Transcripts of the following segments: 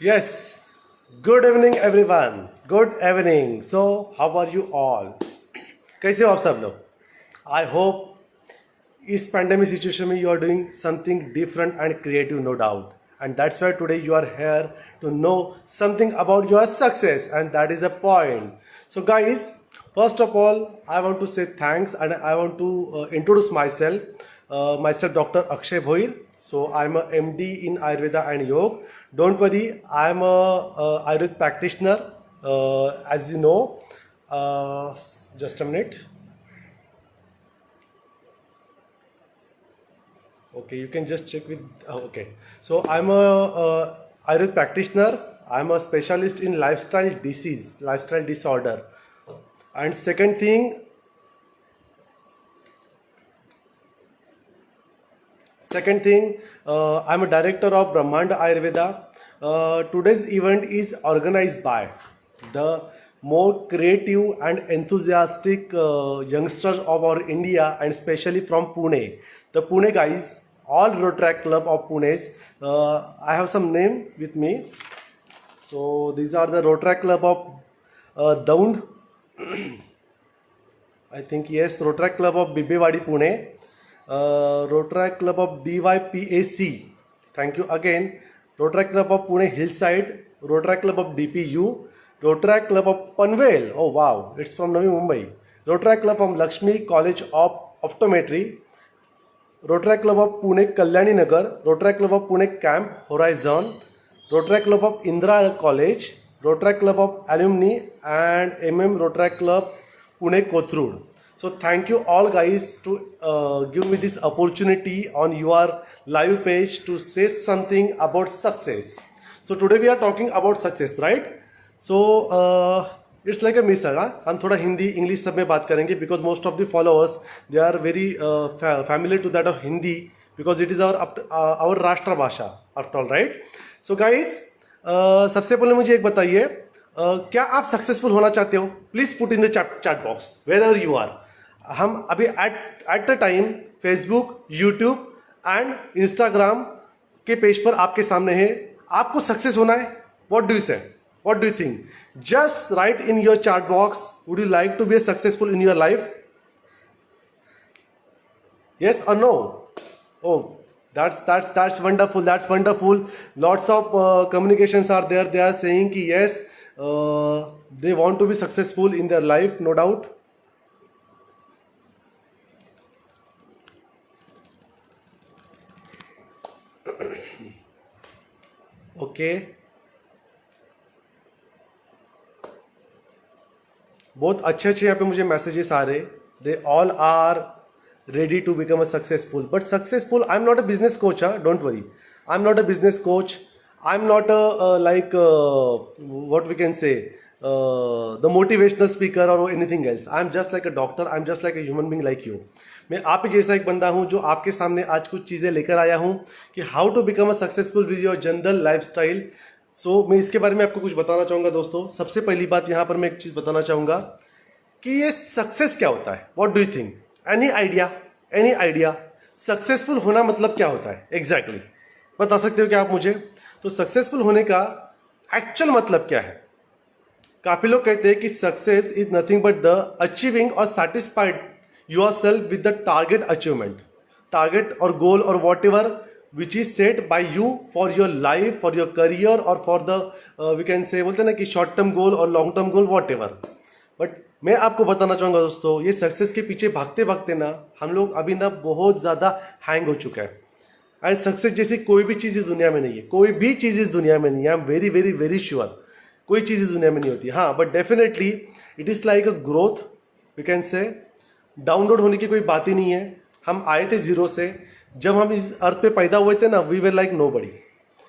Yes, good evening everyone. Good evening. So, how are you all? कैसे हो आप सब लोग? I hope इस pandemic situation में you are doing something different and creative, no doubt. And that's why today you are here to know something about your success, and that is the point. So, guys, first of all, I want to say thanks and I want to introduce myself. Myself, Dr. Akshay Bhoir. So, I'm a MD in Ayurveda and Yoga. Don't worry, I'm a Ayurvedic practitioner, as you know. Just a minute. Okay, you can just check with. Okay, so I'm a Ayurvedic practitioner. I'm a specialist in lifestyle disease, lifestyle disorder. And second thing, I'm a director of Brahmanda Ayurveda. Today's event is organized by the more creative and enthusiastic youngsters of our India, and especially from Pune. The Pune guys, all Rotaract Club of Pune's. I have some name with me. So these are the Rotaract Club of Daund. I think yes, Rotaract Club of Bibewadi Pune, Rotaract Club of DYPAC. Thank you again. Rotaract Club of Pune Hillside, Rotaract Club of DPU, Rotaract Club of Panvel. Oh wow, it's from Navi Mumbai. Rotaract Club from Lakshmi College of Optometry, Rotaract Club of Pune Kalyani Nagar, Rotaract Club of Pune Camp Horizon, Rotaract Club of Indira College, Rotaract Club of Alumni, and Rotaract Club Pune Kothurud. So thank you all guys to give me this opportunity on your live page to say something about success. So today we are talking about success, right? So it's like a miss है हम थोड़ा Hindi English सब में बात करेंगे because most of the followers they are very familiar to that of Hindi because it is our rashtrabhasha after all right. So guys सबसे पहले मुझे एक बताइए, क्या आप सक्सेसफुल होना चाहते हो? Please put in the chat box wherever you are. हम अभी at the time Facebook, YouTube and Instagram के पेज पर आपके सामने है. आपको सक्सेस होना है? What do you say? What do you think? Just write in your chat box. Would you like to be successful in your life? Yes or no? Oh, that's wonderful. That's wonderful. Lots of communications are there. They are saying ki yes, they want to be successful in their life, no doubt. Okay. बहुत अच्छे अच्छे यहाँ पे मुझे messages आ रहे. They all are ready to become a successful, but successful I am not a business coach. Don't worry, I am not a business coach. I am not a like what we can say the motivational speaker और anything else. I am just like a doctor. I am just like a human being like you. मैं आप ही जैसा एक बंदा हूँ जो आपके सामने आज कुछ चीज़ें लेकर आया हूँ कि how to become a successful with your general life style. So मैं इसके बारे में आपको कुछ बताना चाहूँगा दोस्तों. सबसे पहली बात यहाँ पर मैं एक चीज़ बताना चाहूँगा कि ये सक्सेस क्या होता है. What do you think? Any idea? Any idea? Successful होना मतलब क्या होता है एग्जैक्टली बता सकते हो क्या आप मुझे? तो सक्सेसफुल होने का एक्चुअल मतलब क्या है? काफी लोग कहते हैं कि success is nothing but the achieving और satisfied yourself with the target achievement, target और गोल और whatever which is set by you for your life, for your career और for the we can say बोलते हैं ना कि short term goal और long term goal whatever. But मैं आपको बताना चाहूंगा दोस्तों, ये सक्सेस के पीछे भागते भागते ना हम लोग अभी ना बहुत ज्यादा हैंग हो चुका है. एंड सक्सेस जैसी कोई भी चीज इस दुनिया में नहीं है. कोई भी चीज इस दुनिया में नहीं है. I am very very very sure कोई चीज इस दुनिया में नहीं होती. हाँ, but definitely it is like a growth. We can say download होने की कोई बात ही नहीं है. हम आए थे जीरो से. जब हम इस अर्थ पे पैदा हुए थे ना, वी वर लाइक नोबडी.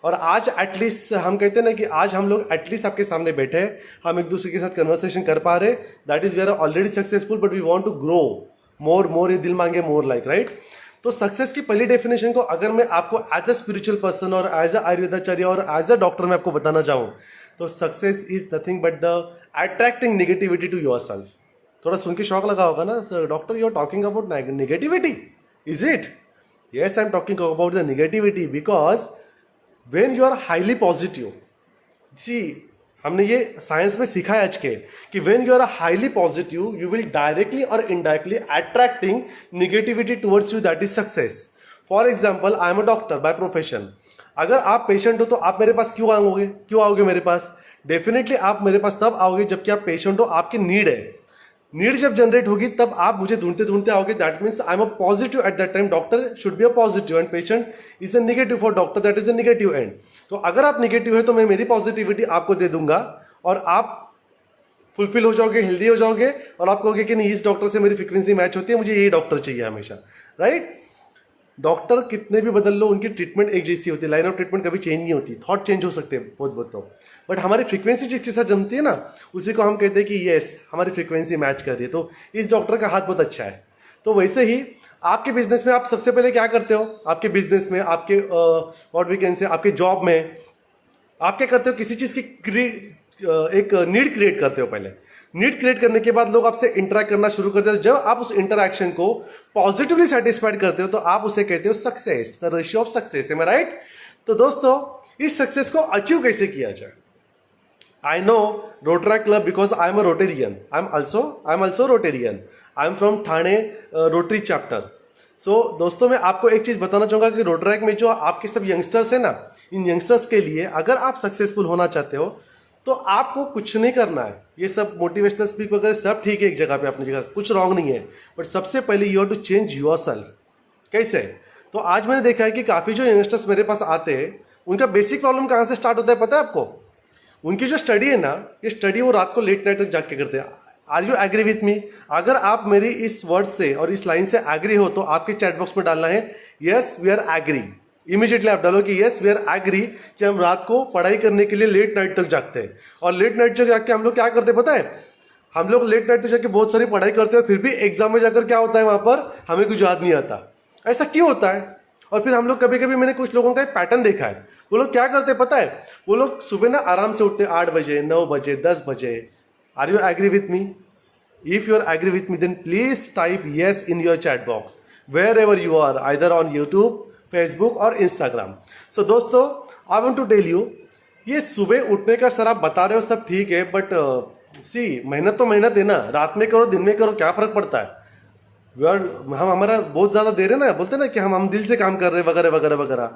और आज एटलीस्ट हम कहते हैं ना कि आज हम लोग एटलीस्ट आपके सामने बैठे हैं, हम एक दूसरे के साथ कन्वर्सेशन कर पा रहे. That is we are already successful, but we want to grow more more. ये दिल मांगे मोर लाइक, राइट? तो सक्सेस की पहली डेफिनेशन को अगर मैं आपको एज अ स्पिरिचुअल पर्सन और एज अ आयुर्वेदाचार्य और एज अ डॉक्टर मैं आपको बताना चाहूँ तो success is nothing but the attracting negativity to yourself. थोड़ा सुन के शौक लगा होगा ना, sir doctor you are talking about negativity, is it? Yes, I'm talking about the negativity because when you are highly positive, see हमने ये science में सीखा है आज के कि when you are highly positive you will directly और indirectly attracting negativity towards you, that is success. For example I am a doctor by profession. अगर आप पेशेंट हो तो आप मेरे पास क्यों आओगे मेरे पास? डेफिनेटली आप मेरे पास तब आओगे जबकि आप पेशेंट हो, आपकी नीड है. नीड जब जनरेट होगी तब आप मुझे ढूंढते ढूंढते आओगे. That means I am a positive at that time. Doctor should be a positive and patient is a negative. For doctor that is a negative and. तो अगर आप नेगेटिव है तो मैं मेरी पॉजिटिविटी आपको दे दूंगा और आप फुलफिल हो जाओगे, हेल्दी हो जाओगे और आप कहोगे कि नहीं इस डॉक्टर से मेरी फ्रीक्वेंसी मैच होती है, मुझे यही डॉक्टर चाहिए हमेशा. राइट? डॉक्टर कितने भी बदल लो उनकी ट्रीटमेंट एक जैसी होती है. लाइन ऑफ ट्रीटमेंट कभी चेंज नहीं होती. थॉट चेंज हो सकते हैं बहुत बहुत तो, बट हमारी फ्रीक्वेंसी जिसके साथ जमती है ना उसी को हम कहते हैं कि यस हमारी फ्रीक्वेंसी मैच कर रही है. तो इस डॉक्टर का हाथ बहुत अच्छा है. तो वैसे ही आपके बिजनेस में आप सबसे पहले क्या करते हो? आपके बिजनेस में, आपके व्हाट वी कैन से, आपके जॉब में आप क्या करते हो? किसी चीज की एक नीड क्रिएट करते हो. पहले नीड क्रिएट करने के बाद लोग आपसे इंटरेक्ट करना शुरू करते हो. जब आप उस इंटरेक्शन को पॉजिटिवली सेटिस्फाइड करते हो तो आप उसे कहते हो success, the ratio of success. Am I right? तो दोस्तों इस सक्सेस को अचीव कैसे किया जाए? I know Rotaract Club because I am a Rotarian. I am also Rotarian. I am from Thane Rotary chapter. So दोस्तों मैं आपको एक चीज बताना चाहूंगा कि रोटरैक में जो आपके सब यंगस्टर्स है ना, इन यंगस्टर्स के लिए अगर आप सक्सेसफुल होना चाहते हो तो आपको कुछ नहीं करना है. ये सब मोटिवेशनल स्पीक वगैरह सब ठीक है एक जगह पे, अपनी जगह कुछ रॉन्ग नहीं है, बट सबसे पहले you have to change yourself. कैसे? तो आज मैंने देखा है कि काफी जो यंगस्टर्स मेरे पास आते हैं उनका बेसिक प्रॉब्लम कहां से स्टार्ट होता है पता है आपको? उनकी जो स्टडी है ना, ये स्टडी वो रात को लेट नाइट तक जाग के करते हैं. Are you agree with me? अगर आप मेरी इस वर्ड से और इस लाइन से एग्री हो तो आपके चैट बॉक्स में डालना है yes we are agree. Immediately आप डालो कि यस वी आर एग्री कि हम रात को पढ़ाई करने के लिए लेट नाइट तक जागते हैं. और लेट नाइट तक जाग के हम लोग क्या करते हैं पता है? हम लोग लेट नाइट तक जाके बहुत सारी पढ़ाई करते हैं, फिर भी एग्जाम में जाकर क्या होता है वहां पर हमें कुछ याद नहीं आता. ऐसा क्यों होता है? और फिर हम लोग कभी कभी, मैंने कुछ लोगों का एक पैटर्न देखा है, वो लोग क्या करते पता है? वो लोग सुबह ना आराम से उठते 8 बजे, 9 बजे, 10 बजे. Are you agree with me? If you are agree with me then please type yes in your chat box wherever you are, either on YouTube, Facebook और इंस्टाग्राम. सो दोस्तों I want to tell you, ये सुबह उठने का sir आप बता रहे हो सब ठीक है, बट सी मेहनत तो मेहनत है ना. रात में करो दिन में करो क्या फर्क पड़ता है? हम हमारा बहुत ज्यादा दे रहे ना, बोलते ना कि हम दिल से काम कर रहे हैं वगैरह वगैरह वगैरह.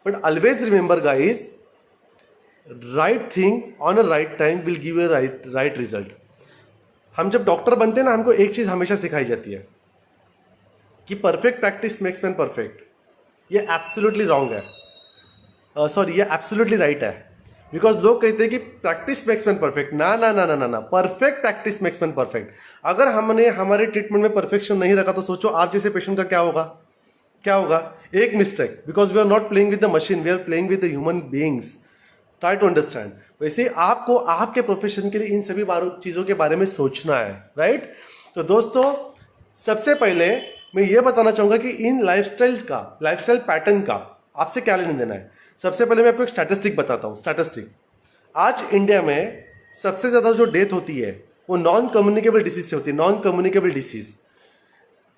But always remember guys, right thing on a right time will give a right result. हम जब डॉक्टर बनते हैं ना, हमको एक चीज हमेशा सिखाई जाती है कि perfect practice makes man perfect. ये एब्सोल्युटली रॉन्ग है, सॉरी ये एब्सोल्युटली राइट है. बिकॉज लोग कहते हैं कि प्रैक्टिस मेक्स मैन परफेक्ट. ना ना ना ना ना ना, perfect practice makes man perfect. अगर हमने हमारे ट्रीटमेंट में परफेक्शन नहीं रखा तो सोचो आप जैसे पेशेंट का क्या होगा? क्या होगा? एक mistake. Because we are not playing with the machine, we are playing with the human beings. Try to understand. वैसे आपको आपके प्रोफेशन के लिए इन सभी चीजों के बारे में सोचना है. राइट? तो दोस्तों सबसे पहले मैं ये बताना चाहूंगा कि इन लाइफस्टाइल पैटर्न का आपसे क्या लेने देना है. सबसे पहले मैं आपको एक स्टैटिस्टिक बताता हूं. स्टैटिस्टिक, आज इंडिया में सबसे ज्यादा जो डेथ होती है वो नॉन कम्युनिकेबल डिसीज से होती है. नॉन कम्युनिकेबल डिसीज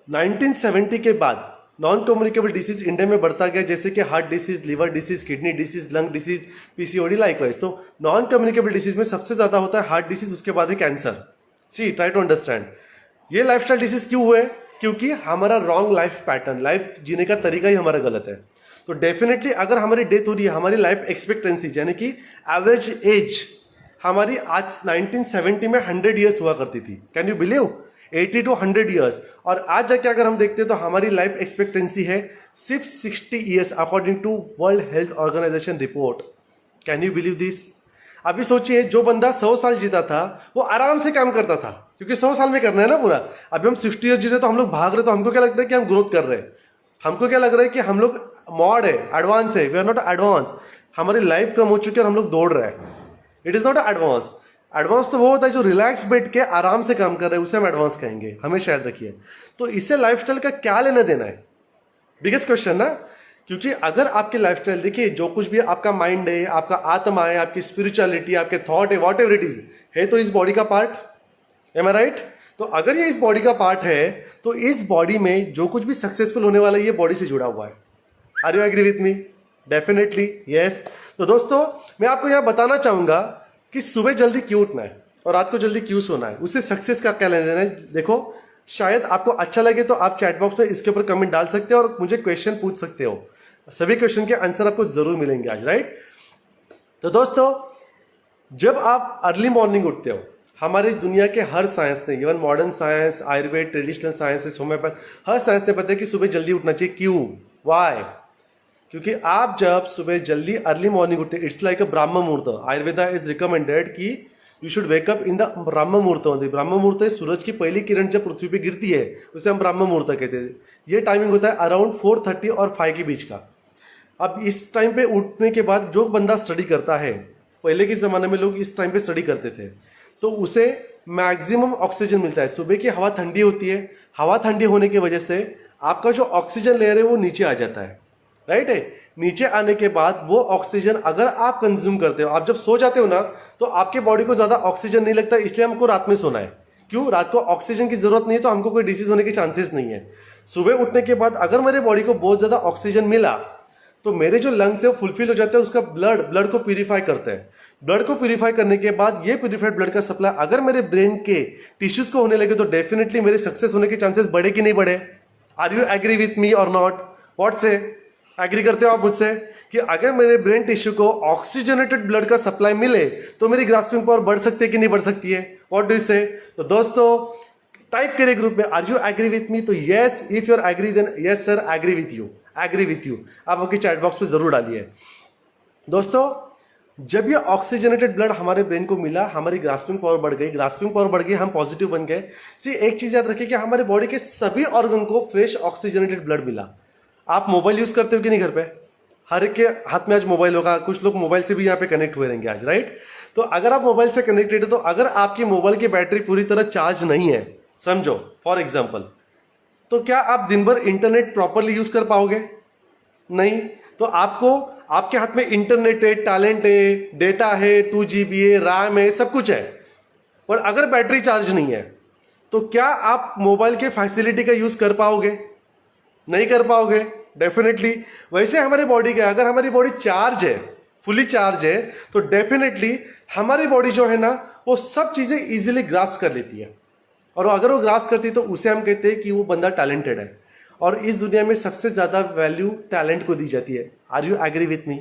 1970 के बाद नॉन कम्युनिकेबल डिसीज इंडिया में बढ़ता गया, जैसे कि heart disease, liver disease, kidney disease, lung disease, PCOD likewise. तो नॉन कम्युनिकेबल डिसीज में सबसे ज्यादा होता है हार्ट डिसीज, उसके बाद है cancer. See try to understand. ये लाइफस्टाइल डिसीज क्यों हुए? क्योंकि हमारा रॉन्ग लाइफ पैटर्न, लाइफ जीने का तरीका ही हमारा गलत है. तो डेफिनेटली अगर हमारी डेथ हो रही है, हमारी लाइफ एक्सपेक्टेंसी यानी कि एवरेज एज हमारी आज 1970 में 100 ईयर्स हुआ करती थी. Can you believe? 80 to 100 years. और आज जाके अगर हम देखते हैं तो हमारी लाइफ एक्सपेक्टेंसी है सिर्फ 60 years according to world health organization report. Can you believe this? अभी सोचिए, जो बंदा 100 साल जीता था वो आराम से काम करता था, क्योंकि 100 साल में करना है ना पूरा. अभी हम 60 ईयर्स जी रहे तो हम लोग भाग रहे, तो हमको क्या लगता है कि हम ग्रोथ कर रहे हैं. हमको क्या लग रहा है कि हम लोग मॉड है, एडवांस है. We are not advance. हमारी लाइफ कम हो चुकी है और हम लोग दौड़ रहे हैं. It is not advance. Advance तो वो होता है जो रिलैक्स बैठ के आराम से काम कर रहे हैं, उसे हम एडवांस कहेंगे. हमेशा याद रखिए. तो इससे लाइफस्टाइल का क्या लेना देना है? बिगेस्ट क्वेश्चन ना. क्योंकि अगर आपकी लाइफस्टाइल, देखिए जो कुछ भी आपका माइंड है, आपका आत्मा है, आपकी स्पिरिचुअलिटी, आपके थॉट है, वॉट एवर इट इज, है तो इस बॉडी का पार्ट. M I right? तो अगर ये इस बॉडी का पार्ट है तो इस बॉडी में जो कुछ भी सक्सेसफुल होने वाला है ये बॉडी से जुड़ा हुआ है. Are you agree with me? Definitely yes. तो दोस्तों मैं आपको यहां बताना चाहूंगा कि सुबह जल्दी क्यों उठना है और रात को जल्दी क्यों सोना है, उससे सक्सेस का क्या लेना देना है। देखो, शायद आपको अच्छा लगे तो आप चैट बॉक्स में इसके ऊपर कमेंट डाल सकते हो और मुझे क्वेश्चन पूछ सकते हो। सभी क्वेश्चन के आंसर आपको जरूर मिलेंगे आज, राइट। तो दोस्तों, जब आप अर्ली मॉर्निंग उठते हो, हमारी दुनिया के हर साइंस ने, even modern science, Ayurveda, traditional science, homeopath, हर साइंस ने बताया कि सुबह जल्दी उठना चाहिए। क्यों, वाई? क्योंकि आप जब सुबह जल्दी अर्ली मॉर्निंग उठते, it's like a Brahma muhurta. Ayurveda is recommended कि you should wake up in the Brahma muhurta. ब्राह्म मुहूर्त है सूरज की पहली किरण जब पृथ्वी पे गिरती है, उसे हम ब्राह्म मुहूर्त कहते हैं। ये टाइमिंग होता है अराउंड 4:30 और 5 के बीच का। अब इस टाइम पे उठने के बाद जो बंदा स्टडी करता है, पहले के जमाने में लोग इस टाइम पे स्टडी करते थे, तो उसे मैक्सिमम ऑक्सीजन मिलता है। सुबह की हवा ठंडी होती है, हवा ठंडी होने की वजह से आपका जो ऑक्सीजन लेयर है वो नीचे आ जाता है, राइट है। नीचे आने के बाद वो ऑक्सीजन अगर आप कंज्यूम करते हो, आप जब सो जाते हो ना, तो आपके बॉडी को ज्यादा ऑक्सीजन नहीं लगता, इसलिए हमको रात में सोना है। क्यों? रात को ऑक्सीजन की जरूरत नहीं है, तो हमको कोई डिसीज होने के चांसेस नहीं है। सुबह उठने के बाद अगर मेरे बॉडी को बहुत ज्यादा ऑक्सीजन मिला, तो मेरे जो लंग्स है वो फुलफिल हो जाते हैं, उसका ब्लड को प्यूरिफाई करते हैं। ब्लड को प्यूरिफाई करने के बाद ये प्यूरिफाइड ब्लड का सप्लाई अगर मेरे ब्रेन के टिश्यूज को होने लगे, तो डेफिनेटली मेरे सक्सेस होने के चांसेस बढ़े कि नहीं बढ़े? Are you agree with me और नॉट? व्हाट से एग्री करते हो आप मुझसे कि अगर मेरे ब्रेन टिश्यू को ऑक्सीजनेटेड ब्लड का सप्लाई मिले तो मेरी ग्रास्पिंग पावर बढ़ सकती है कि नहीं बढ़ सकती है? व्हाट डू यू से? तो दोस्तों, टाइप करिए ग्रुप में, are you agree with me? तो yes, if you are agree then yes sir, agree with you, agree with you आप आपकी चैट बॉक्स पे जरूर डालिए। दोस्तों, जब ये ऑक्सीजनेटेड ब्लड हमारे ब्रेन को मिला, हमारी ग्रास्पिंग पावर बढ़ गई, ग्रास्पिंग पावर बढ़ गई, हम पॉजिटिव बन गए। सी, एक चीज याद रखिए कि हमारे बॉडी के सभी ऑर्गन को फ्रेश ऑक्सीजनेटेड ब्लड मिला। आप मोबाइल यूज करते हो कि नहीं घर पे? हर एक के हाथ में आज मोबाइल होगा, कुछ लोग मोबाइल से भी यहाँ पे कनेक्ट हुए रहेंगे आज, राइट। तो अगर आप मोबाइल से कनेक्टेड हो, तो अगर आपकी मोबाइल की बैटरी पूरी तरह चार्ज नहीं है, समझो फॉर एग्जाम्पल, तो क्या आप दिन भर इंटरनेट प्रॉपरली यूज कर पाओगे? नहीं। तो आपको, आपके हाथ में इंटरनेट है, टैलेंट है, डेटा है, 2 GB है, रैम है, सब कुछ है, पर अगर बैटरी चार्ज नहीं है, तो क्या आप मोबाइल के फैसिलिटी का यूज कर पाओगे? नहीं कर पाओगे, डेफिनेटली। वैसे हमारी बॉडी का, अगर हमारी बॉडी चार्ज है, फुली चार्ज है, तो डेफिनेटली हमारी बॉडी जो है ना, वो सब चीजें इजीली ग्रास्प कर लेती है। और अगर वो ग्रास्प करती है, तो उसे हम कहते हैं कि वो बंदा टैलेंटेड है। और इस दुनिया में सबसे ज्यादा वैल्यू टैलेंट को दी जाती है। Are you agree with me?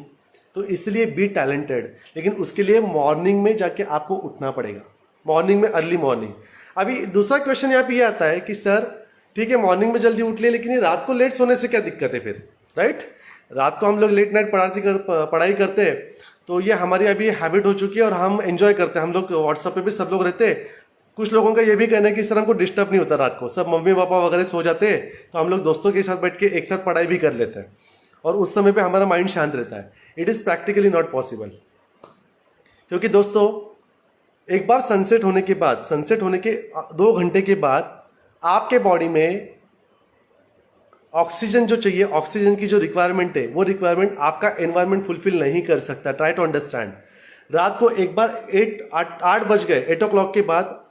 तो इसलिए बी टैलेंटेड, लेकिन उसके लिए मॉर्निंग में जाके आपको उठना पड़ेगा, मॉर्निंग में, अर्ली मॉर्निंग। अभी दूसरा क्वेश्चन यहाँ पे ये आता है कि सर ठीक है, मॉर्निंग में जल्दी उठ ले, लेकिन ये रात को लेट सोने से क्या दिक्कत है फिर, राइट। रात को हम लोग लेट नाइट पढ़ाई करते हैं, तो ये हमारी अभी हैबिट हो चुकी है और हम एंजॉय करते हैं। हम लोग व्हाट्सएप पे भी सब लोग रहते हैं। कुछ लोगों का ये भी कहना है कि सर हमको डिस्टर्ब नहीं होता रात को, सब मम्मी पापा वगैरह सो जाते हैं, तो हम लोग दोस्तों के साथ बैठ के एक साथ पढ़ाई भी कर लेते हैं और उस समय पे हमारा माइंड शांत रहता है। It is practically not possible, क्योंकि दोस्तों एक बार सनसेट होने के बाद, सनसेट होने के 2 घंटे के बाद आपके बॉडी में ऑक्सीजन जो चाहिए, ऑक्सीजन की जो रिक्वायरमेंट है, वो रिक्वायरमेंट आपका एनवायरमेंट फुलफिल नहीं कर सकता। Try to understand. रात को एक बार 8 बज गए, 8 o'clock के बाद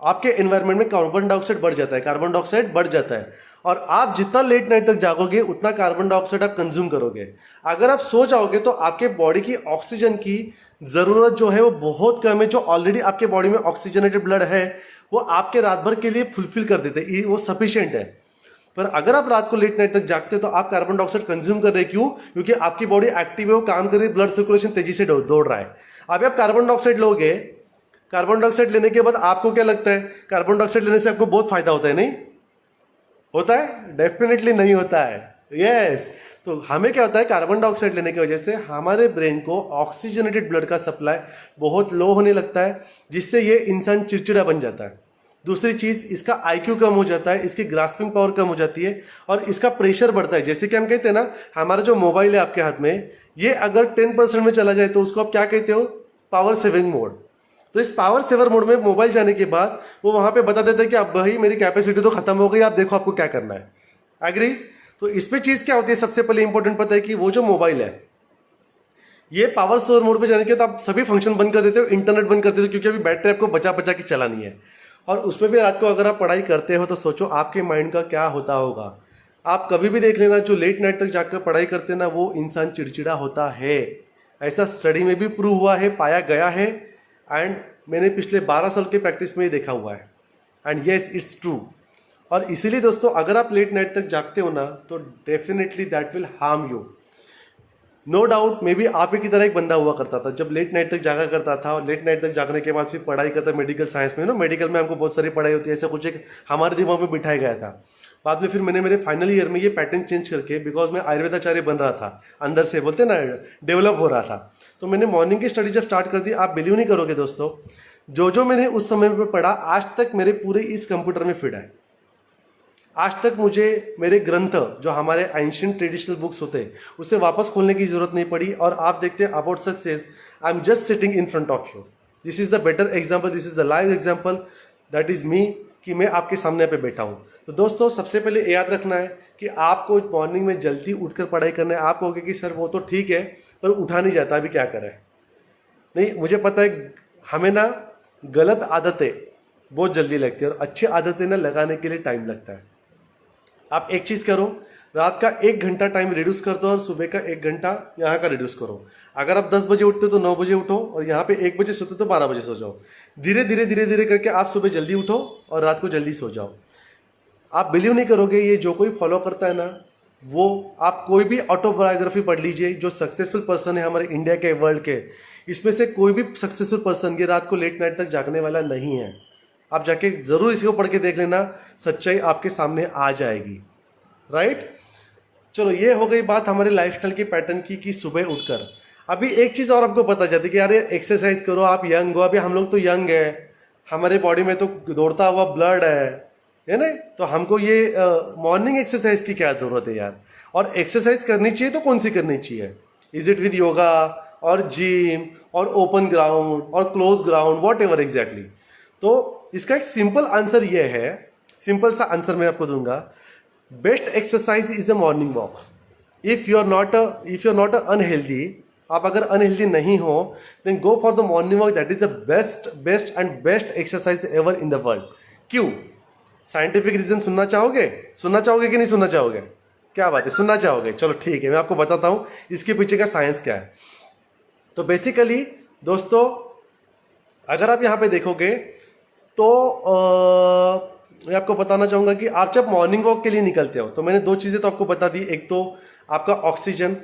आपके एनवायरनमेंट में कार्बन डाइऑक्साइड बढ़ जाता है, कार्बन डाइऑक्साइड बढ़ जाता है, और आप जितना लेट नाइट तक जागोगे उतना कार्बन डाइऑक्साइड आप कंज्यूम करोगे। अगर आप सो जाओगे तो आपके बॉडी की ऑक्सीजन की जरूरत जो है वो बहुत कम है। जो ऑलरेडी आपके बॉडी में ऑक्सीजनेटेड ब्लड है वो आपके रात भर के लिए फुलफिल कर देते हैं, वो सफिशियंट है। पर अगर आप रात को लेट नाइट तक जागते हो तो आप कार्बन डाइऑक्साइड कंज्यूम कर रहे हैं। क्यों? क्योंकि आपकी बॉडी एक्टिव है, वो काम कर रही है, ब्लड सर्कुलेशन तेजी से दौड़ रहा है। अभी आप कार्बन डाइऑक्साइड लोगे, कार्बन डाइऑक्साइड लेने के बाद आपको क्या लगता है? कार्बन डाइऑक्साइड लेने से आपको बहुत फायदा होता है, नहीं होता है? डेफिनेटली नहीं होता है। यस। तो हमें क्या होता है, कार्बन डाइऑक्साइड लेने की वजह से हमारे ब्रेन को ऑक्सीजनेटेड ब्लड का सप्लाई बहुत लो होने लगता है, जिससे ये इंसान चिड़चिड़ा बन जाता है। दूसरी चीज, इसका आईक्यू कम हो जाता है, इसकी ग्रास्पिंग पावर कम हो जाती है और इसका प्रेशर बढ़ता है। जैसे कि हम कहते हैं ना, हमारा जो मोबाइल है आपके हाथ में, ये अगर 10% में चला जाए तो उसको आप क्या कहते हो? Power saving mode. तो इस पावर सेवर मोड में मोबाइल जाने के बाद वो वहां पे बता देता है कि अब भाई मेरी कैपेसिटी तो खत्म हो गई, आप देखो आपको क्या करना है। एग्री? तो इसमें चीज क्या होती है, सबसे पहले इंपॉर्टेंट पता है कि वो जो मोबाइल है, ये पावर सेवर मोड पे जाने के बाद आप सभी फंक्शन बंद कर देते हो, इंटरनेट बंद कर देते हो, क्योंकि अभी बैटरी आपको बचा बचा के चलानी है। और उसमें भी रात को अगर आप पढ़ाई करते हो तो सोचो आपके माइंड का क्या होता होगा। आप कभी भी देख लेना, जो लेट नाइट तक जाकर पढ़ाई करते हैं ना, वो इंसान चिड़चिड़ा होता है। ऐसा स्टडी में भी प्रूव हुआ है, पाया गया है एंड मैंने पिछले 12 साल की प्रैक्टिस में ये देखा हुआ है, एंड येस इट्स ट्रू। और इसीलिए दोस्तों अगर आप लेट नाइट तक जागते हो ना तो definitely that will harm you. No doubt maybe आप ही की तरह एक बंदा हुआ करता था जब लेट नाइट तक जागा करता था, और लेट नाइट तक जागने के बाद फिर पढ़ाई करता मेडिकल साइंस में। मेडिकल में हमको बहुत सारी पढ़ाई होती है, ऐसा कुछ एक हमारे दिमाग में बिठाया गया था। बाद में फिर मैंने मेरे फाइनल ईयर में ये पैटर्न चेंज करके, बिकॉज मैं आयुर्वेदाचार्य बन रहा था, अंदर से बोलते ना डेवलप हो रहा था, तो मैंने मॉर्निंग की स्टडी जब स्टार्ट कर दी, आप बिलीव नहीं करोगे दोस्तों, जो मैंने उस समय पे पढ़ा आज तक मेरे पूरे इस कंप्यूटर में फिट है। आज तक मुझे मेरे ग्रंथ जो हमारे एंशियंट ट्रेडिशनल बुक्स होते हैं उसे वापस खोलने की जरूरत नहीं पड़ी। और आप देखते हैं about success, I am just sitting in front of you. This is the better example, this is the live example, that is me, कि मैं आपके सामने पे बैठा हूँ। तो दोस्तों सबसे पहले याद रखना है कि आपको मॉर्निंग में जल्दी उठकर पढ़ाई करना है। आप कहोगे कि सर वो तो ठीक है पर उठा नहीं जाता, अभी क्या करें। नहीं, मुझे पता है हमें ना गलत आदतें बहुत जल्दी लगती है और अच्छी आदतें ना लगाने के लिए टाइम लगता है। आप एक चीज करो, रात का 1 घंटा टाइम रिड्यूस कर दो और सुबह का 1 घंटा यहाँ का रिड्यूस करो। अगर आप 10 बजे उठते हो तो 9 बजे उठो, और यहाँ पे 1 बजे सोते तो 12 बजे सो जाओ। धीरे धीरे धीरे धीरे करके आप सुबह जल्दी उठो और रात को जल्दी सो जाओ। आप बिलीव नहीं करोगे, ये जो कोई फॉलो करता है ना, वो आप कोई भी ऑटोबायोग्राफी पढ़ लीजिए, जो सक्सेसफुल पर्सन है हमारे इंडिया के, वर्ल्ड के, इसमें से कोई भी सक्सेसफुल पर्सन ये रात को लेट नाइट तक जागने वाला नहीं है। आप जाके जरूर इसको पढ़ के देख लेना, सच्चाई आपके सामने आ जाएगी। राइट, चलो ये हो गई बात हमारे लाइफस्टाइल की पैटर्न की, कि सुबह उठकर अभी एक चीज और आपको पता जाती है कि यार एक्सरसाइज करो, आप यंग हो, अभी हम लोग तो यंग है, हमारे बॉडी में तो दौड़ता हुआ ब्लड है ना, तो हमको ये मॉर्निंग एक्सरसाइज की क्या जरूरत है यार। और एक्सरसाइज करनी चाहिए तो कौन सी करनी चाहिए, इज इट विद योगा और जिम और ओपन ग्राउंड और close ground, what ever exactly. तो इसका एक सिंपल आंसर ये है, सिंपल सा आंसर मैं आपको दूंगा, best exercise is a morning walk. If you are not unhealthy, आप अगर अनहेल्दी नहीं हो, then go for the morning walk, that is the best and best exercise ever in the world. क्यों? Scientific reason सुनना चाहोगे कि नहीं सुनना चाहोगे? क्या बात है, सुनना चाहोगे? चलो ठीक है, मैं आपको बताता हूं इसके पीछे का साइंस क्या है। तो बेसिकली दोस्तों अगर आप यहां पे देखोगे तो मैं आपको बताना चाहूंगा कि आप जब मॉर्निंग वॉक के लिए निकलते हो तो मैंने 2 चीजें तो आपको बता दी, एक तो आपका oxygen,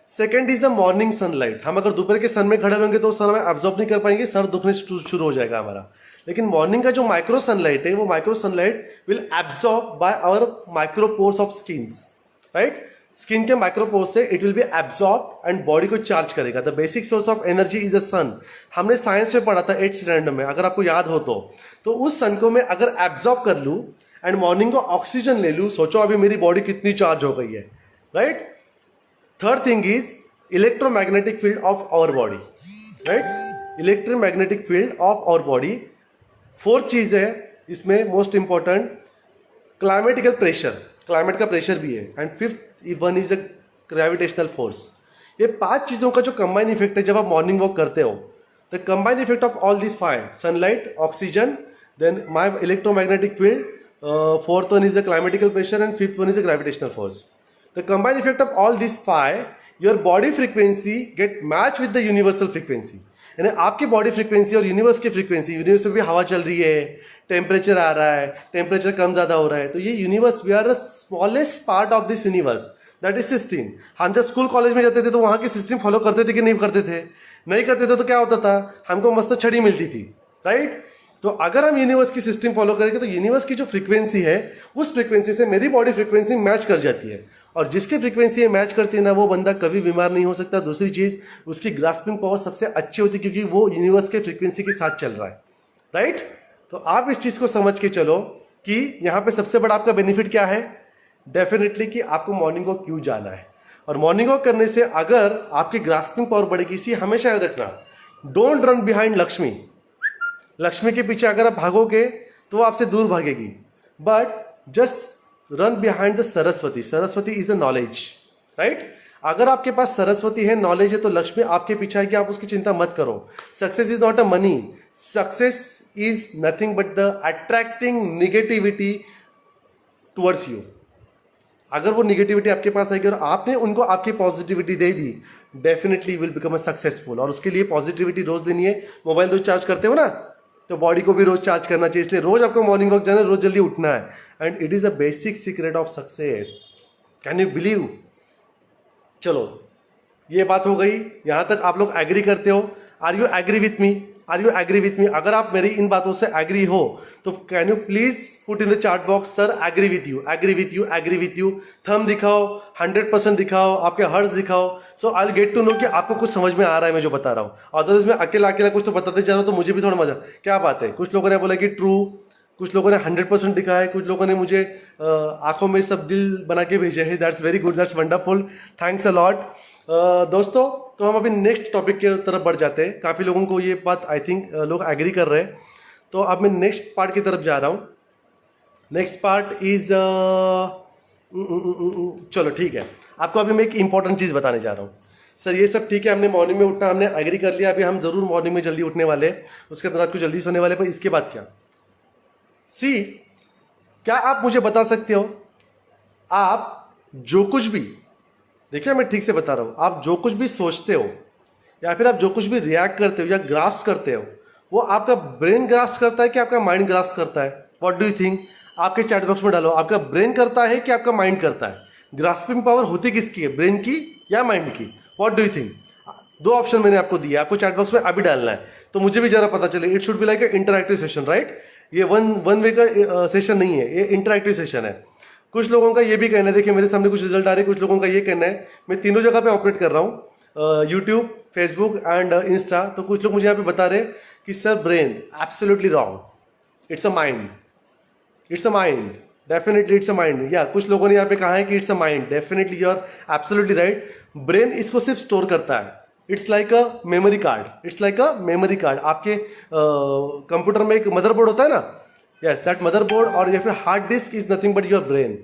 second is the morning sunlight. हम अगर दोपहर के सन में खड़े रहेंगे तो सन में एब्जॉर्ब नहीं कर पाएंगे, सर दुखने शुरू हो जाएगा हमारा। लेकिन मॉर्निंग का जो माइक्रो सनलाइट है, वो micro sunlight will absorb by our micropores of skins, right. Skin के माइक्रोपोर्स से it will be absorb and body को चार्ज करेगा। The basic source of energy is the sun. हमने साइंस में पढ़ा था 8th स्टैंडर्ड में, अगर आपको याद हो तो उस सन को मैं अगर एब्जॉर्ब कर लूं एंड मॉर्निंग को ऑक्सीजन ले लूं, सोचो अभी मेरी बॉडी कितनी चार्ज हो गई है, right. Third thing is electromagnetic field of our body, right, electromagnetic field of our body. Fourth चीज है इसमें most important, climatical pressure, climate का प्रेशर भी है। And fifth one is a gravitational force. ये 5 चीजों का जो कंबाइन इफेक्ट है जब आप मॉर्निंग वॉक करते हो, the combine effect of all this 5, sunlight, oxygen, then my electromagnetic field, fourth one is the climatical pressure and fifth one is the gravitational force. The combine effect of all this 5, your body frequency get match with the universal frequency. यानी आपकी body frequency और universe की frequency, universe में भी हवा चल रही है, टेम्परेचर आ रहा है, टेम्परेचर कम ज्यादा हो रहा है, तो ये universe, we are the smallest part of this universe, that is system. हम जब स्कूल कॉलेज में जाते थे तो वहां की सिस्टम फॉलो करते थे कि नहीं करते थे? नहीं करते थे तो क्या होता था, हमको मस्त छड़ी मिलती थी, राइट। तो अगर हम यूनिवर्स की सिस्टम फॉलो करेंगे तो यूनिवर्स की जो फ्रीक्वेंसी है उस फ्रीक्वेंसी से मेरी बॉडी फ्रीक्वेंसी मैच कर जाती है, और जिसकी फ्रीक्वेंसी मैच करती है ना, वो बंदा कभी बीमार नहीं हो सकता। दूसरी चीज, उसकी ग्रास्पिंग पावर सबसे अच्छी होती है क्योंकि वो यूनिवर्स के फ्रीक्वेंसी के साथ चल रहा है, राइट। तो आप इस चीज को समझ के चलो कि यहां पे सबसे बड़ा आपका बेनिफिट क्या है, डेफिनेटली कि आपको मॉर्निंग वॉक क्यों जाना है। और मॉर्निंग वॉक करने से अगर आपकी ग्रास्पिंग पावर बढ़ेगी, इसी हमेशा याद रखना, don't run behind Lakshmi. Lakshmi के पीछे अगर आप भागोगे तो वो आपसे दूर भागेगी, but just run behind the Saraswati. Saraswati is a knowledge, right. अगर आपके पास सरस्वती है, नॉलेज है, तो लक्ष्मी आपके पीछे आएगी, आप उसकी चिंता मत करो। Success is not a money, success is nothing but the attracting negativity towards you. अगर वो निगेटिविटी आपके पास आएगी और आपने उनको आपकी positivity they the, definitely will become a successful. और उसके लिए पॉजिटिविटी रोज देनी है। मोबाइल रोज चार्ज करते हो ना, तो बॉडी को भी रोज चार्ज करना चाहिए। इसलिए रोज आपको मॉर्निंग वॉक जाना है, रोज जल्दी उठना है। And it is a basic secret of success. Can you believe? चलो, ये बात हो गई। यहां तक आप लोग एग्री करते हो? Are you agree with me? Are you agree with me? अगर आप मेरी इन बातों से एग्री हो तो can you please put in the chat box sir agree with you, agree with you, agree with you. Thumb दिखाओ, 100% दिखाओ, आपके हर्ट्स दिखाओ। So I will get to know कि आपको कुछ समझ में आ रहा है मैं जो बता रहा हूं। अदरवाइज मैं अकेला अकेला कुछ तो बताते जा रहा हूं, तो मुझे भी थोड़ा मजा। क्या बात है, कुछ लोगों ने बोला कि ट्रू, कुछ लोगों ने 100% दिखाया है, कुछ लोगों ने मुझे आंखों में सब दिल बना के भेजे है। That's very good, that's wonderful, thanks a lot. दोस्तों, तो हम अभी नेक्स्ट टॉपिक की तरफ बढ़ जाते हैं। काफ़ी लोगों को ये बात आई थिंक लोग एग्री कर रहे हैं। तो अब मैं नेक्स्ट पार्ट की तरफ जा रहा हूँ। नेक्स्ट पार्ट इज चलो ठीक है, आपको अभी मैं एक इंपॉर्टेंट चीज़ बताने जा रहा हूँ। सर ये सब ठीक है, हमने मॉर्निंग में उठना हमने एग्री कर लिया, अभी हम जरूर मॉर्निंग में जल्दी उठने वाले, उसके बाद रात को जल्दी सोने वाले, पर इसके बाद क्या? सी, क्या आप मुझे बता सकते हो, आप जो कुछ भी, देखिए मैं ठीक से बता रहा हूं, आप जो कुछ भी सोचते हो या फिर आप जो कुछ भी रिएक्ट करते हो या ग्रास्प करते हो, वो आपका ब्रेन ग्रास्प करता है कि आपका माइंड ग्रास्प करता है? What do you think? आपके चैट बॉक्स में डालो, आपका ब्रेन करता है कि आपका माइंड करता है? ग्रास्पिंग पावर होती किसकी है, ब्रेन की या माइंड की? What do you think? दो ऑप्शन मैंने आपको दिया, आपको चैट बॉक्स में अभी डालना है, तो मुझे भी जरा पता चले। It should be like a interactive session, right? ये वन वे का सेशन नहीं है, ये इंटरैक्टिव सेशन है। कुछ लोगों का ये भी कहना है, देखिए मेरे सामने कुछ रिजल्ट आ रहे हैं, कुछ लोगों का ये कहना है, मैं तीनों जगह पे ऑपरेट कर रहा हूँ, यूट्यूब, फेसबुक एंड इंस्टा। तो कुछ लोग मुझे यहाँ पे बता रहे हैं कि sir brain absolutely wrong, it's a mind, it's a mind, definitely it's a mind. या कुछ लोगों ने यहाँ पे कहा है कि it's a mind, definitely you are absolutely right. Brain इसको सिर्फ स्टोर करता है, it's like a memory card, it's like a memory card. आपके कंप्यूटर में एक मदरबोर्ड होता है ना, यस दैट मदरबोर्ड और या फिर hard disk is nothing but your brain.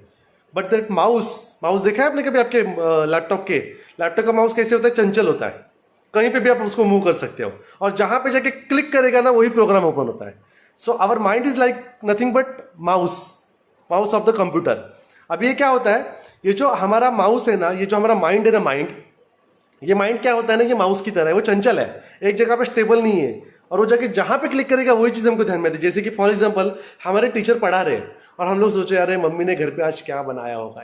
But that mouse, mouse देखा है आपने कभी आपके लैपटॉप का माउस कैसे होता है? चंचल होता है, कहीं पे भी आप उसको मूव कर सकते हो, और जहां पे जाके क्लिक करेगा ना वही प्रोग्राम ओपन होता है। So our mind is like nothing but mouse, mouse of the computer. अब ये क्या होता है, ये जो हमारा माउस है ना, ये जो हमारा माइंड है ना, ये माइंड क्या होता है ना, ये माउस की तरह है, वो चंचल है, एक जगह पे स्टेबल नहीं है, और वो जाके जहां पे क्लिक करेगा वही चीज हमको ध्यान में आती है। जैसे कि फॉर एग्जांपल हमारे टीचर पढ़ा रहे और हम लोग सोचे यार मम्मी ने घर पे आज क्या बनाया होगा,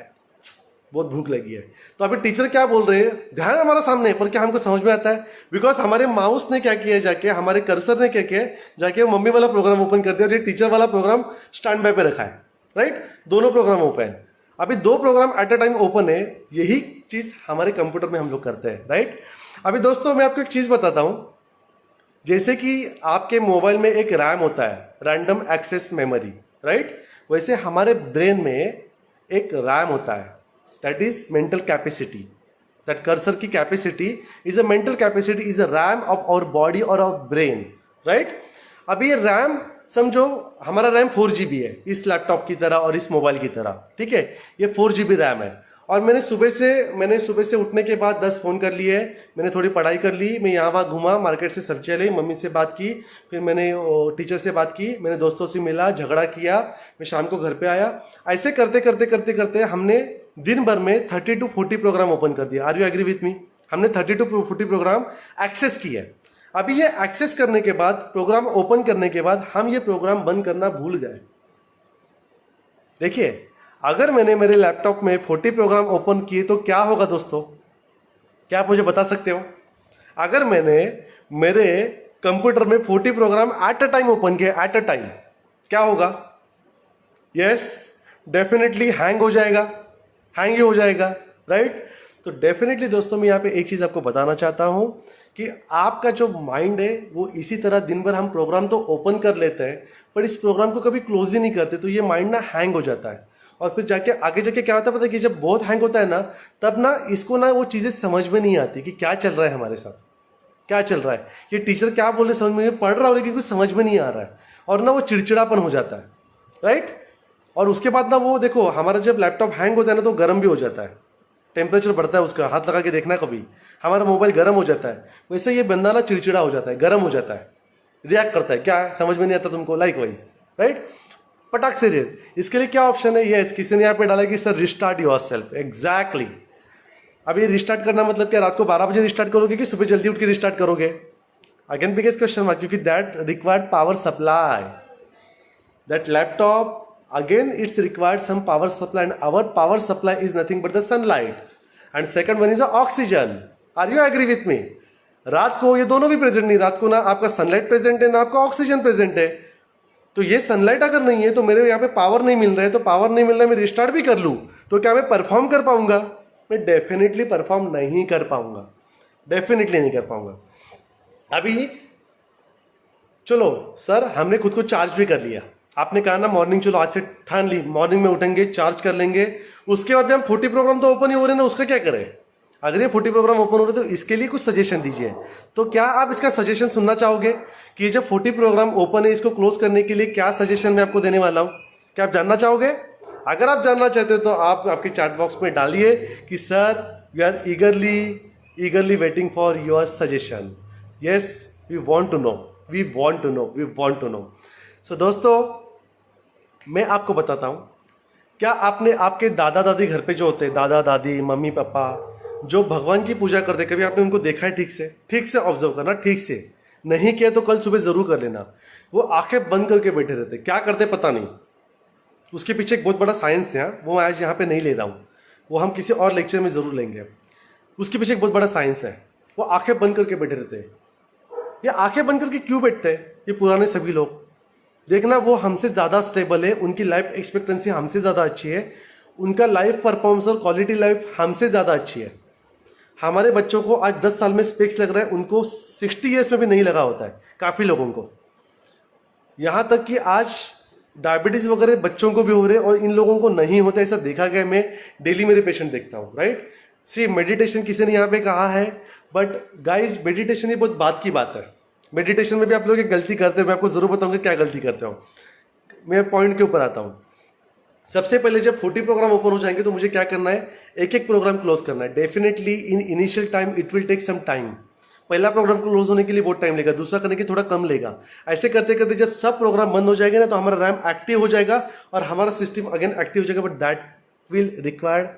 बहुत भूख लगी है, तो अभी टीचर क्या बोल रहे हैं, ध्यान हमारा सामने है, पर क्या हमको समझ में आता है? बिकॉज हमारे माउस ने क्या किया, जाके हमारे कर्सर ने क्या किया, जाके मम्मी वाला प्रोग्राम ओपन कर दिया और ये टीचर वाला प्रोग्राम स्टैंड बाय पे रखा है, राइट? दोनों प्रोग्राम ओपन है, अभी दो program at a time open है। यही चीज हमारे कंप्यूटर में हम लोग करते हैं, राइट? अभी दोस्तों मैं आपको एक चीज बताता हूं, जैसे कि आपके मोबाइल में एक रैम होता है, रैंडम एक्सेस मेमोरी, राइट? वैसे हमारे ब्रेन में एक रैम होता है, that is mental capacity. That cursor की capacity is a mental capacity, is a RAM of our body और आवर ब्रेन, राइट? अभी ये रैम समझो, हमारा रैम 4 GB है, इस लैपटॉप की तरह और इस मोबाइल की तरह, ठीक है? ये 4 GB रैम है, और मैंने सुबह से उठने के बाद 10 फोन कर लिए, मैंने थोड़ी पढ़ाई कर ली, मैं यहाँ वहाँ घूमा, मार्केट से सब्जियाँ ली, मम्मी से बात की, फिर मैंने टीचर से बात की, मैंने दोस्तों से मिला, झगड़ा किया, मैं शाम को घर पे आया। ऐसे करते करते करते करते हमने दिन भर में 30 to 40 प्रोग्राम ओपन कर दिया। Are you agree with me? हमने 30 to 40 प्रोग्राम एक्सेस किए। अभी ये एक्सेस करने के बाद, प्रोग्राम ओपन करने के बाद, हम ये प्रोग्राम बंद करना भूल गए। देखिए, अगर मैंने मेरे लैपटॉप में 40 प्रोग्राम ओपन किए तो क्या होगा दोस्तों? क्या आप मुझे बता सकते हो? अगर मैंने मेरे कंप्यूटर में 40 program at a time open किए, एट अ टाइम, क्या होगा? यस, डेफिनेटली हैंग हो जाएगा, हैंग ही हो जाएगा, राइट? तो डेफिनेटली दोस्तों मैं यहाँ पे एक चीज आपको बताना चाहता हूं कि आपका जो माइंड है वो इसी तरह दिन भर हम प्रोग्राम तो ओपन कर लेते हैं, पर इस प्रोग्राम को कभी क्लोज ही नहीं करते, तो ये माइंड ना हैंग हो जाता है, और फिर जाके आगे जाके क्या होता है पता है कि जब बहुत हैंग होता है ना, तब ना इसको ना वो चीजें समझ में नहीं आती कि क्या चल रहा है हमारे साथ, क्या चल रहा है, ये टीचर क्या बोल रहे समझ में, पढ़ रहा हो लेकिन कुछ समझ में नहीं आ रहा है, और ना वो चिड़चिड़ापन हो जाता है, राइट? और उसके बाद ना वो देखो, हमारा जब लैपटॉप हैंग होता है ना तो गर्म भी हो जाता है, टेम्परेचर बढ़ता है उसका, हाथ लगा के देखना कभी, हमारा मोबाइल गर्म हो जाता है, वैसे ये बंदा ना चिड़चिड़ा हो जाता है, गर्म हो जाता है, रिएक्ट करता है, क्या समझ में नहीं आता तुमको, लाइक वाइज, राइट? पटाख से रिएक्ट। इसके लिए क्या ऑप्शन है? यस, किसी ने यहाँ पे डाला कि सर रिस्टार्ट योरसेल्फ, एग्जैक्टली। अभी रिस्टार्ट करना मतलब क्या, रात को 12 बजे रिस्टार्ट करोगे कि सुबह जल्दी उठ के रिस्टार्ट करोगे? अगेन बिगेस्ट क्वेश्चन मार्क, क्योंकि that required power supply. That laptop, again it's required some power supply, and our power supply is nothing but the sunlight. And second one is the oxygen. Are you agree with me? रात को ये दोनों भी present नहीं, रात को ना आपका सनलाइट प्रेजेंट है ना आपका ऑक्सीजन प्रेजेंट है. तो ये सनलाइट अगर नहीं है तो मेरे यहाँ पे पावर नहीं मिल रहा है, तो पावर नहीं मिल रहा है, मैं रिस्टार्ट भी कर लूँ तो क्या मैं परफॉर्म कर पाऊंगा? मैं डेफिनेटली परफॉर्म नहीं कर पाऊंगा, डेफिनेटली नहीं कर पाऊंगा. अभी चलो सर हमने खुद को चार्ज भी कर लिया, आपने कहा ना मॉर्निंग चलो आज से ठान ली मॉर्निंग में उठेंगे चार्ज कर लेंगे, उसके बाद भी हम 40 प्रोग्राम तो ओपन ही हो रहे हैं ना, उसका क्या करें? अगर ये 40 प्रोग्राम ओपन हो रहे तो इसके लिए कुछ सजेशन दीजिए. तो क्या आप इसका सजेशन सुनना चाहोगे कि जब 40 प्रोग्राम ओपन है इसको क्लोज करने के लिए क्या सजेशन मैं आपको देने वाला हूं? क्या आप जानना चाहोगे? अगर आप जानना चाहते हो तो आप आपके चैट बॉक्स में डालिए कि sir we are eagerly waiting for your suggestion. Yes, we want to know, we want to know, we want to know. So दोस्तों मैं आपको बताता हूं, क्या आपने आपके दादा दादी घर पे जो होते हैं, दादा दादी मम्मी पापा जो भगवान की पूजा करते, कभी आपने उनको देखा है? ठीक से ऑब्जर्व करना, ठीक से. नहीं किया तो कल सुबह जरूर कर लेना. वो आंखें बंद करके बैठे रहते, क्या करते पता नहीं. उसके पीछे एक बहुत बड़ा साइंस है, वो आज यहाँ पे नहीं ले रहा हूँ, वो हम किसी और लेक्चर में जरूर लेंगे. उसके पीछे एक बहुत बड़ा साइंस है. वो आंखें बंद करके बैठे रहते हैं. ये आंखें बंद करके क्यों बैठते हैं? ये पुराने सभी लोग देखना, वो हमसे ज़्यादा स्टेबल है, उनकी लाइफ एक्सपेक्टेंसी हमसे ज़्यादा अच्छी है, उनका लाइफ परफॉर्मेंस और क्वालिटी लाइफ हमसे ज़्यादा अच्छी है. हमारे बच्चों को आज 10 साल में स्पेक्स लग रहा है, उनको 60 ईयर्स में भी नहीं लगा होता है, काफ़ी लोगों को. यहाँ तक कि आज डायबिटीज़ वगैरह बच्चों को भी हो रहे हैं और इन लोगों को नहीं होता, ऐसा देखा गया. मैं डेली मेरे पेशेंट देखता हूँ, राइट. सी मेडिटेशन किसी ने यहाँ पे कहा है, बट गाइज मेडिटेशन ये बहुत बात की बात है. मेडिटेशन में भी आप लोग एक गलती करते हो, मैं आपको जरूर बताऊंगा क्या गलती करते हो. मैं पॉइंट के ऊपर आता हूं. सबसे पहले जब 40 प्रोग्राम ओपन हो जाएंगे तो मुझे क्या करना है? एक एक प्रोग्राम क्लोज करना है. Definitely in initial time it will take some time. पहला प्रोग्राम क्लोज होने के लिए बहुत टाइम लेगा, दूसरा करने के थोड़ा कम लेगा. ऐसे करते करते जब सब प्रोग्राम बंद हो जाएंगे ना तो हमारा रैम एक्टिव हो जाएगा और हमारा सिस्टम अगेन एक्टिव हो जाएगा. But that will require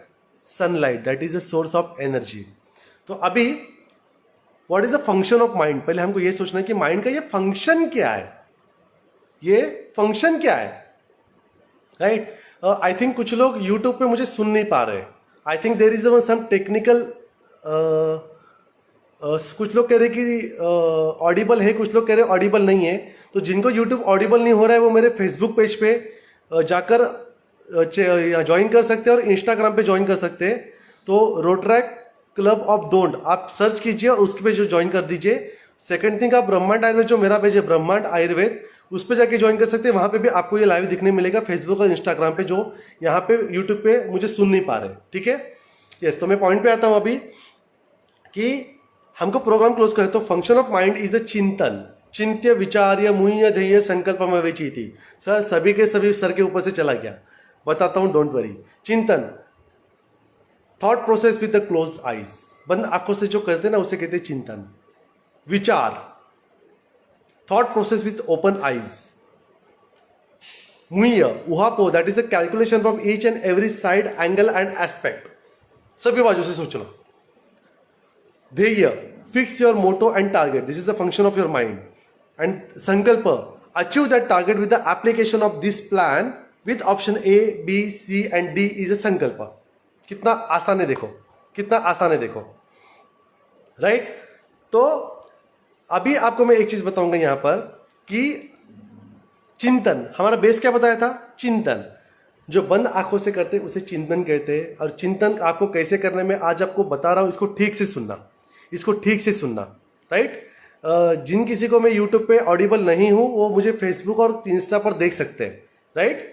sunlight, that is a source of energy. तो अभी what is the function of mind? पहले हमको ये सोचना है कि माइंड का ये फंक्शन क्या है, ये फंक्शन क्या है, राइट. आई थिंक कुछ लोग यूट्यूब पे मुझे सुन नहीं पा रहे. I think there is some technical, कुछ लोग कह रहे कि ऑडिबल है, कुछ लोग कह रहे ऑडिबल नहीं है. तो जिनको यूट्यूब ऑडिबल नहीं हो रहा है वो मेरे फेसबुक पेज पे जाकर ज्वाइन कर सकते हैं और इंस्टाग्राम पे ज्वाइन कर सकते हैं. तो रोटरैक क्लब ऑफ दोंड आप सर्च कीजिए और उसके पे जो ज्वाइन कर दीजिए. सेकंड थिंग, आप ब्रह्मांड आयुर्वेद, जो मेरा पेज है ब्रह्मांड आयुर्वेद, उस पे जाके ज्वाइन कर सकते हैं. वहां पे भी आपको ये लाइव दिखने मिलेगा फेसबुक और इंस्टाग्राम पे, जो यहाँ पे यूट्यूब पे मुझे सुन नहीं पा रहे. ठीक है, यस. तो मैं पॉइंट पे आता हूं अभी कि हमको प्रोग्राम क्लोज करें. तो function of mind is a चिंतन, चिंत्य विचार्य मुह्य ध्येय संकल्प थी. सर सभी के सभी सर के ऊपर से चला गया, बताता हूं, डोंट वरी. चिंतन, thought process with the closed eyes, बंद आंखों से जो करते हैं ना उसे कहते हैं चिंतन. विचार, thought process with open eyes. मुह्य, उहापो, that is a calculation from each and every side, angle and aspect, सभी बाजू से सोचना. ध्येय, fix your motto and target, this is the function of your mind. And संकल्प, achieve that target with the application of this plan with option A B C and D is a संकल्प. कितना आसान है देखो, कितना आसान है देखो, राइट. तो अभी आपको मैं एक चीज बताऊंगा यहां पर कि चिंतन, हमारा बेस क्या बताया था? चिंतन. जो बंद आंखों से करते उसे चिंतन कहते हैं. और चिंतन आपको कैसे करने में आज आपको बता रहा हूं, इसको ठीक से सुनना, इसको ठीक से सुनना, राइट. जिन किसी को मैं यूट्यूब पे ऑडिबल नहीं हूं वो मुझे फेसबुक और इंस्टा पर देख सकते हैं, राइट.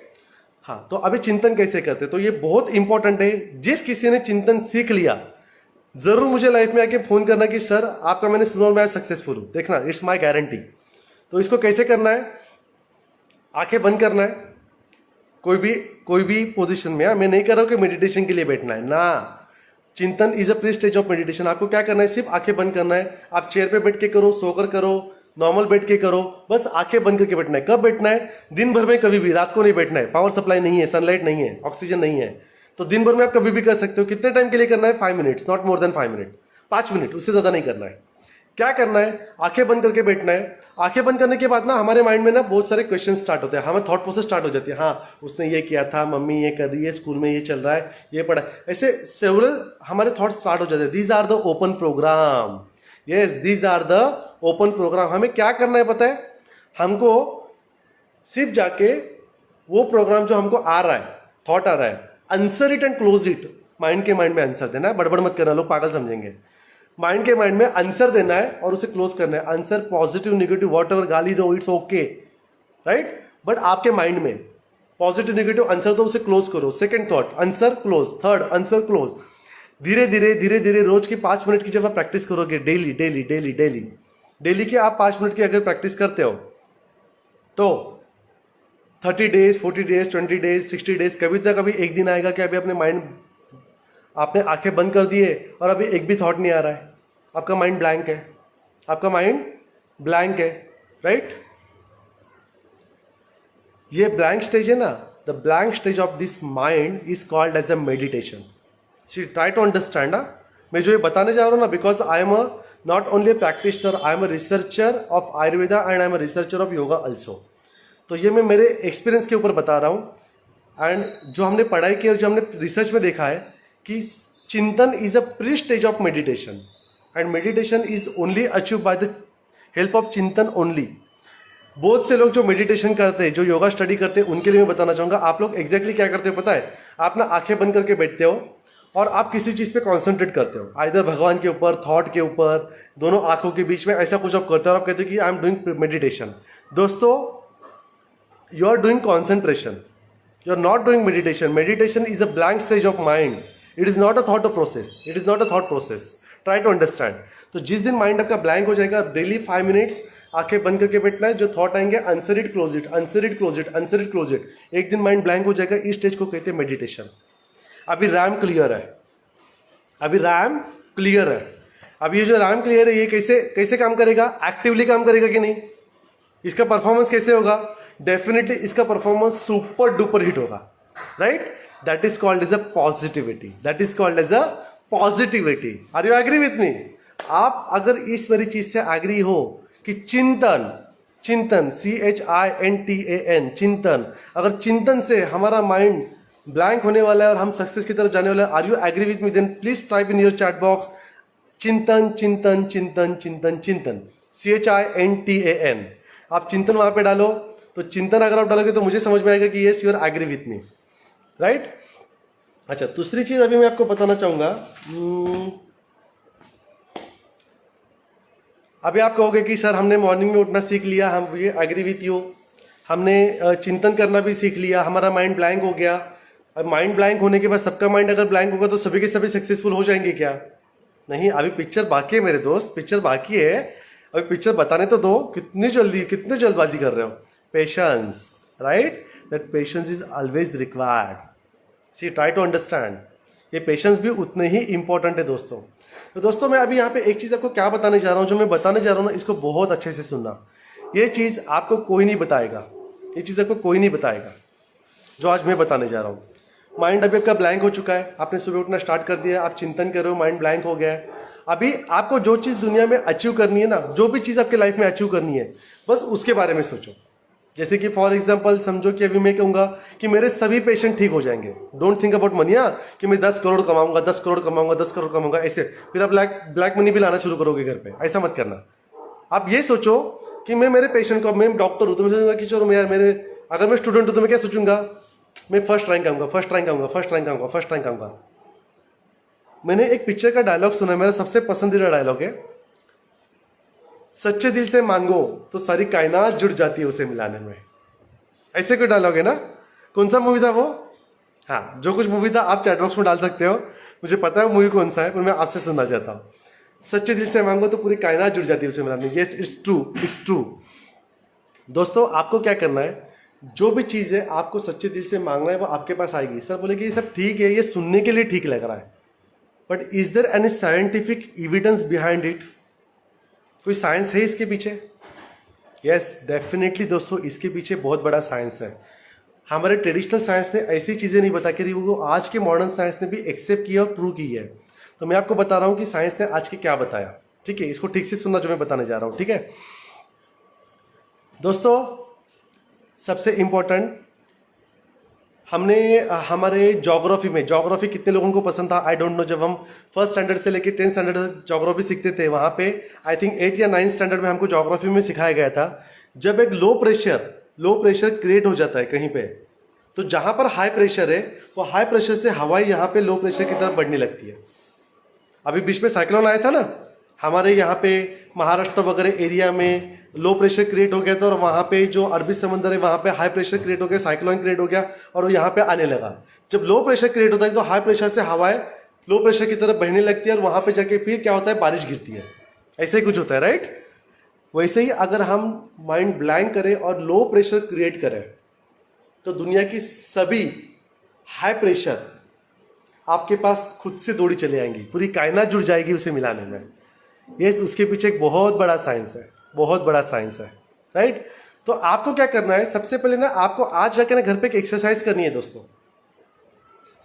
हाँ, तो अभी चिंतन कैसे करते, तो ये बहुत इंपॉर्टेंट है. जिस किसी ने चिंतन सीख लिया जरूर मुझे लाइफ में आके फोन करना कि सर आपका मैंने सुना और मैं सक्सेसफुल हूं. देखना, इट्स माय गारंटी. तो इसको कैसे करना है? आंखें बंद करना है, कोई भी पोजीशन में. मैं नहीं कर रहा हूं कि मेडिटेशन के लिए बैठना है ना. चिंतन is a pre stage of meditation. आपको क्या करना है? सिर्फ आंखें बंद करना है. आप चेयर पे बैठ के करो, सोकर करो, नॉर्मल बैठ के करो, बस आंखें बंद करके बैठना है. कब बैठना है? दिन भर में कभी भी, रात को नहीं बैठना है. पावर सप्लाई नहीं है, सनलाइट नहीं है, ऑक्सीजन नहीं है. तो दिन भर में आप कभी भी कर सकते हो। कितने टाइम के लिए करना है? 5 minutes, not more than 5 minute, 5 minute, उससे ज्यादा नहीं करना है। क्या करना है? आंखें बंद करके बैठना है। आंखें बंद करने के बाद ना हमारे माइंड में ना बहुत सारे क्वेश्चन स्टार्ट होते हैं, हमें थॉट प्रोसेस स्टार्ट हो जाती है। हाँ, उसने ये किया था, मम्मी ये कर रही है, स्कूल में ये चल रहा है, ये पढ़ा, ऐसे सेवरल हमारे थॉट स्टार्ट हो जाते हैं। These are the open program. Yes, these are the open program. हमें क्या करना है पता है? हमको सिर्फ जाके वो प्रोग्राम जो हमको आ रहा है, थॉट आ रहा है, answer it and close it. Mind के माइंड में आंसर देना है, बड़बड़ मत करना, लोग पागल समझेंगे। माइंड के माइंड में आंसर देना है और उसे क्लोज करना है। Answer positive negative what ever, गाली दो, इट्स ओके, राइट, बट आपके माइंड में पॉजिटिव नेगेटिव आंसर दो, उसे क्लोज करो। Second thought, answer close. Third, answer close. धीरे धीरे धीरे धीरे रोज की 5 मिनट की जब आप प्रैक्टिस करोगे, daily daily daily daily daily की आप 5 मिनट की अगर प्रैक्टिस करते हो तो 30 डेज, 40 डेज, 20 डेज, 60 डेज, कभी तक अभी एक दिन आएगा कि अभी अपने माइंड, आपने आंखें बंद कर दिए और अभी एक भी थॉट नहीं आ रहा है, आपका माइंड ब्लैंक है, आपका माइंड ब्लैंक है, राइट। ये ब्लैंक स्टेज है ना, the blank stage of this mind is called as a meditation. See try to understand. मैं जो ये बताने जा रहा हूँ ना, because I am a not only practitioner, I am a researcher of Ayurveda and I am a researcher of yoga also. तो ये मैं मेरे एक्सपीरियंस के ऊपर बता रहा हूँ। एंड जो हमने पढ़ाई की और जो हमने रिसर्च में देखा है कि चिंतन is a pre stage of meditation and meditation is only achieve by the help of चिंतन ओनली। बहुत से लोग जो मेडिटेशन करते हैं, जो योगा स्टडी करते हैं, उनके लिए मैं बताना चाहूंगा, आप लोग एग्जैक्टली क्या करते हो पता है? आप ना आंखें बंद करके बैठते हो और आप किसी चीज पे कॉन्सेंट्रेट करते हो, आइदर भगवान के ऊपर, थॉट के ऊपर, दोनों आंखों के बीच में ऐसा कुछ आप करते हो और आप कहते हो कि आई एम डूइंग मेडिटेशन। दोस्तों, you are doing concentration, you are not doing meditation. Meditation is a blank stage of mind, it is not a thought process, it is not a thought process. Try to understand. तो जिस दिन mind आपका blank हो जाएगा, daily 5 minutes आंखें बंद करके बैठना है। जो थॉट आएंगे, answer it, close it, answer it, close it, answer it, close it. एक दिन माइंड ब्लैंक हो जाएगा, इस स्टेज को कहते हैं मेडिटेशन। अभी रैम क्लियर है, अभी रैम क्लियर है। अब ये जो रैम क्लियर है, ये कैसे कैसे काम करेगा? एक्टिवली काम करेगा कि नहीं? इसका परफॉर्मेंस कैसे होगा? डेफिनेटली इसका परफॉर्मेंस सुपर डुपर हिट होगा, right. That is called as a positivity, that is called as a positivity. Are you agree with me? आप अगर इस मेरी चीज से एग्री हो कि चिंतन, चिंतन, CHINTAN, चिंतन, अगर चिंतन से हमारा माइंड ब्लैंक होने वाला है और हम सक्सेस की तरफ जाने वाले हैं, are you agree with me? Then please type in your chat box चिंतन, चिंतन, चिंतन, चिंतन, चिंतन, CHINTAN। आप चिंतन वहां पे डालो, तो चिंतन अगर आप डालोगे तो मुझे समझ में आएगा कि yes, you are agree with me, right. अच्छा, दूसरी चीज अभी मैं आपको बताना चाहूंगा। अभी आप कहोगे कि सर हमने मॉर्निंग में उठना सीख लिया, हम ये एग्री विथ यू, हमने चिंतन करना भी सीख लिया, हमारा माइंड ब्लैंक हो गया। अब माइंड ब्लैंक होने के बाद सबका माइंड अगर ब्लैंक होगा तो सभी के सभी सक्सेसफुल हो जाएंगे क्या? नहीं, अभी पिक्चर बाकी है मेरे दोस्त, पिक्चर बाकी है। अभी पिक्चर बताने तो दो, कितनी जल्दी, कितने जल्दबाजी कर रहे हो। Patience, right, that patience is always required. See try to understand, ये पेशेंस भी उतने ही इंपॉर्टेंट है दोस्तों। तो दोस्तों, मैं अभी यहाँ पे एक चीज आपको क्या बताने जा रहा हूँ, जो मैं बताने जा रहा हूँ ना, इसको बहुत अच्छे से सुनना। ये चीज आपको कोई नहीं बताएगा, ये चीज आपको कोई नहीं बताएगा जो आज मैं बताने जा रहा हूँ। माइंड अभी आपका ब्लैंक हो चुका है, आपने सुबह उठना स्टार्ट कर दिया, आप चिंतन कर रहे हो, माइंड ब्लैंक हो गया है। अभी आपको जो चीज दुनिया में अचीव करनी है ना, जो भी चीज आपके लाइफ में अचीव करनी है, बस उसके बारे में सोचो। जैसे कि फॉर एग्जांपल समझो कि अभी मैं कहूंगा कि मेरे सभी पेशेंट ठीक हो जाएंगे। डोंट थिंक अबाउट मनी, कि मैं 10 करोड़ कमाऊंगा, 10 करोड़ कमाऊंगा, 10 करोड़ कमाऊंगा, ऐसे फिर आप ब्लैक मनी भी लाना शुरू करोगे घर पे। ऐसा मत करना। आप ये सोचो कि मैं मेरे पेशेंट को, मैं डॉक्टर हूं तो मैं सोचूंगा कि चलो यार, मेरे अगर मैं स्टूडेंट हूं तो मैं क्या सोचूंगा, मैं फर्स्ट रैंक आऊंगा, फर्स्ट रैंक आऊंगा, फर्स्ट रैंक आऊंगा, फर्स्ट रैंक आऊंगा। मैंने एक पिक्चर का डायलॉग सुना, मेरा सबसे पसंदीदा डायलॉग है, सच्चे दिल से मांगो तो सारी कायनात जुड़ जाती है उसे मिलाने में। ऐसे कोई डायलॉग है ना? कौन सा मूवी था वो? हाँ, जो कुछ मूवी था आप चैट बॉक्स में डाल सकते हो, मुझे पता है मूवी कौन सा है, पर मैं आपसे सुनना चाहता हूँ। सच्चे दिल से मांगो तो पूरी कायनात जुड़ जाती है उसे मिलाने में। Yes, it's true, it's true. दोस्तों, आपको क्या करना है, जो भी चीज है आपको सच्चे दिल से मांगना है, वो आपके पास आएगी। सर बोले कि ये सब ठीक है, ये सुनने के लिए ठीक लग रहा है, but is there any scientific evidence behind it? कोई साइंस है इसके पीछे? यस, डेफिनेटली दोस्तों, इसके पीछे बहुत बड़ा साइंस है। हमारे ट्रेडिशनल साइंस ने ऐसी चीज़ें नहीं बता के वो आज के मॉडर्न साइंस ने भी एक्सेप्ट किया और प्रूव की है। तो मैं आपको बता रहा हूँ कि साइंस ने आज के क्या बताया, ठीक है। इसको ठीक से सुनना जो मैं बताने जा रहा हूँ, ठीक है दोस्तों। सबसे इंपॉर्टेंट, हमने हमारे ज्योग्राफी कितने लोगों को पसंद था आई डोंट नो। जब हम फर्स्ट स्टैंडर्ड से लेकर 10th स्टैंडर्ड तक ज्योग्राफी सीखते थे, वहाँ पे आई थिंक 8 या 9 स्टैंडर्ड में हमको ज्योग्राफी में सिखाया गया था, जब एक लो प्रेशर क्रिएट हो जाता है कहीं पे, तो जहाँ पर हाई प्रेशर है वो हाई प्रेशर से हवाई यहाँ पे लो प्रेशर की तरफ बढ़ने लगती है। अभी बीच में साइक्लोन आया था ना हमारे यहाँ पे, महाराष्ट्र वगैरह एरिया में लो प्रेशर क्रिएट हो गया था और वहाँ पे जो अरबी समंदर है वहाँ पे हाई प्रेशर क्रिएट हो गया, साइक्लोन क्रिएट हो गया और वो यहाँ पे आने लगा। जब लो प्रेशर क्रिएट होता है तो हाई प्रेशर से हवाएं लो प्रेशर की तरफ बहने लगती है और वहाँ पे जाके फिर क्या होता है, बारिश गिरती है। ऐसे ही कुछ होता है, राइट। वैसे ही अगर हम माइंड ब्लैंक करें और लो प्रेशर क्रिएट करें तो दुनिया की सभी हाई प्रेशर आपके पास खुद से दौड़ी चले आएंगी, पूरी कायनात जुड़ जाएगी उसे मिलाने में। ये उसके पीछे एक बहुत बड़ा साइंस है, बहुत बड़ा साइंस है, राइट। तो आपको क्या करना है, सबसे पहले ना आपको आज जाके ना घर पे एक एक्सरसाइज करनी है दोस्तों।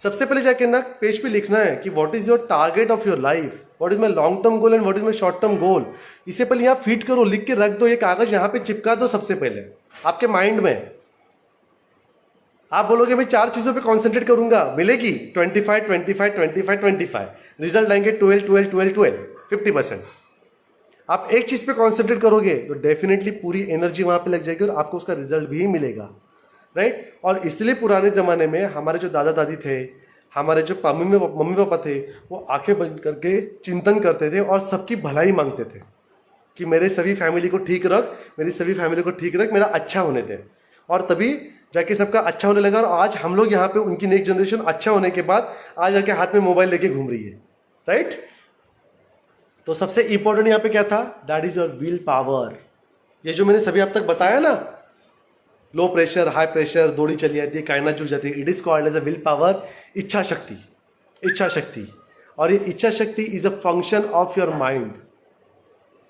सबसे पहले जाके ना पेज पे लिखना है कि what is your target of your life, what is my long term goal and what is my short term गोल। इसे पहले यहाँ फीट करो, लिख के रख दो, ये कागज यहाँ पे चिपका दो सबसे पहले आपके माइंड में। आप बोलोगे मैं 4 चीजों पे कॉन्सेंट्रेट करूंगा, मिलेगी 25 25 25 25, रिजल्ट आएंगे 12 12 12 12, 50%। आप एक चीज पे कॉन्सेंट्रेट करोगे तो डेफिनेटली पूरी एनर्जी वहां पे लग जाएगी और आपको उसका रिजल्ट भी मिलेगा, राइट। और इसलिए पुराने जमाने में हमारे जो दादा दादी थे, हमारे जो मम्मी पापा थे, वो आंखें बंद करके चिंतन करते थे और सबकी भलाई मांगते थे कि मेरे सभी फैमिली को ठीक रख, मेरी सभी फैमिली को ठीक रख, मेरा अच्छा होने दे। और तभी जाके सबका अच्छा होने लगा। और आज हम लोग यहाँ पे उनकी नेक्स्ट जनरेशन अच्छा होने के बाद आज जाके हाथ में मोबाइल लेके घूम रही है, राइट। तो सबसे इंपॉर्टेंट यहाँ पे क्या था, that is your will power. ये जो मैंने सभी अब तक बताया ना, लो प्रेशर हाई प्रेशर दौड़ी चली जाती है, कायनात जुड़ जाती है, it is called as a will power, इच्छा शक्ति। इच्छा शक्ति, और ये इच्छा शक्ति is a function of your mind.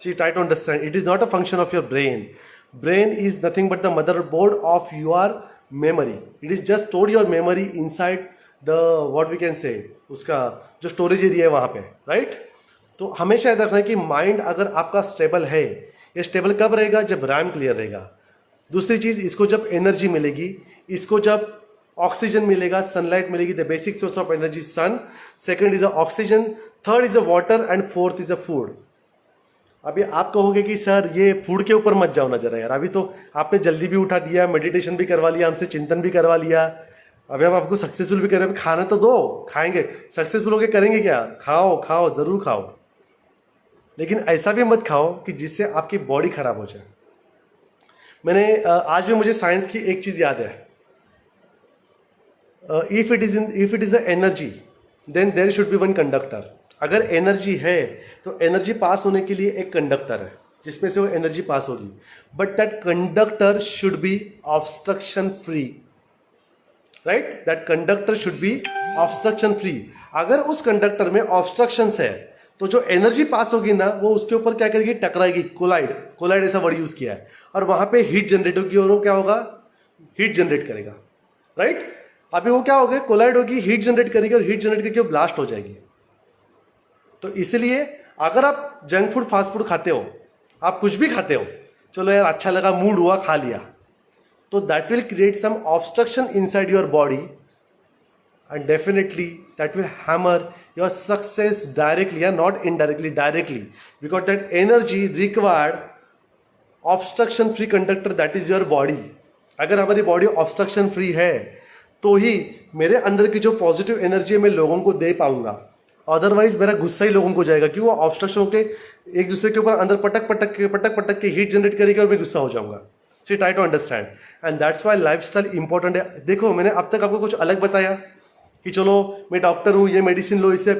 See try to understand, it is not a function of your brain. Brain is nothing but the motherboard of your memory. It is just stored your memory inside the what we can say, उसका जो storage area है वहाँ पे, right. तो हमेशा याद रखना है कि माइंड अगर आपका स्टेबल है, ये स्टेबल कब रहेगा, जब रैम क्लियर रहेगा। दूसरी चीज, इसको जब एनर्जी मिलेगी, इसको जब ऑक्सीजन मिलेगा, सनलाइट मिलेगी, the basic source of energy sun, second is a oxygen, third is a water and fourth is a food. अभी आप कहोगे कि सर ये फूड के ऊपर मत जाओ ना जरा यार, अभी तो आपने जल्दी भी उठा दिया, मेडिटेशन भी करवा लिया, हमसे चिंतन भी करवा लिया, अभी हम आपको सक्सेसफुल भी कर रहे हैं, खाना तो दो, खाएंगे, सक्सेसफुल होके करेंगे क्या, खाओ खाओ जरूर खाओ, लेकिन ऐसा भी मत खाओ कि जिससे आपकी बॉडी खराब हो जाए। मैंने आज भी मुझे साइंस की एक चीज याद है, if it is a energy then there should be one conductor. अगर एनर्जी है तो एनर्जी पास होने के लिए एक कंडक्टर है जिसमें से वो एनर्जी पास होगी, but that conductor should be obstruction free, right. That conductor should be obstruction free. अगर उस कंडक्टर में ऑब्स्ट्रक्शन है तो जो एनर्जी पास होगी ना वो उसके ऊपर क्या करेगी, टकराएगी, कोलाइड ऐसा वर्ड यूज किया है, और वहां पे हीट जनरेट होगी और वो क्या होगा, हीट जनरेट करेगा, राइट। अभी वो क्या होगा, कोलाइड होगी, हीट जनरेट करेगी और हीट जनरेट करके ब्लास्ट हो जाएगी। तो इसलिए अगर आप जंक फूड फास्ट फूड खाते हो, आप कुछ भी खाते हो, चलो यार अच्छा लगा, मूड हुआ, खा लिया, तो that will create some obstruction inside your body and definitely that will hammer your success directly या not indirectly, directly, because that energy required obstruction free conductor, that is your body. अगर हमारी body obstruction free है तो ही मेरे अंदर की जो positive energy है मैं लोगों को दे पाऊंगा, अदरवाइज मेरा गुस्सा ही लोगों को जाएगा, क्यों, वो ऑब्स्ट्रक्शन होके एक दूसरे के ऊपर अंदर पटक पटक के हीट जनरेट करेगी और मैं गुस्सा हो जाऊंगा। See try to understand, and that's why lifestyle important है। देखो मैंने अब तक आपको कुछ अलग बताया कि चलो मैं डॉक्टर हूँ, ये मेडिसिन लो, इससे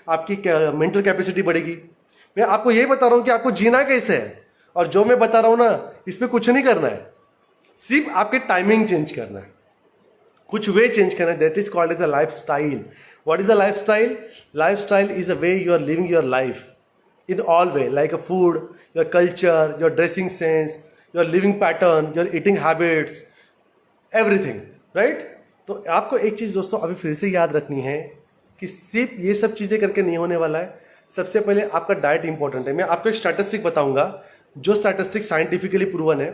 आपकी मेंटल कैपेसिटी बढ़ेगी। मैं आपको ये बता रहा हूँ कि आपको जीना कैसे है, और जो मैं बता रहा हूँ ना इसमें कुछ नहीं करना है, सिर्फ आपके टाइमिंग चेंज करना है, कुछ वे चेंज करना है। That is called as a lifestyle. What is a lifestyle? Lifestyle is a way you are living your life in all way, like a food, your culture, your dressing sense, your living pattern, your eating habits, everything. Right. तो आपको एक चीज़ दोस्तों अभी फिर से याद रखनी है कि सिर्फ ये सब चीज़ें करके नहीं होने वाला है। सबसे पहले आपका डाइट इंपॉर्टेंट है। मैं आपको एक स्टैटिस्टिक बताऊंगा जो स्टैटिस्टिक साइंटिफिकली प्रूवन है।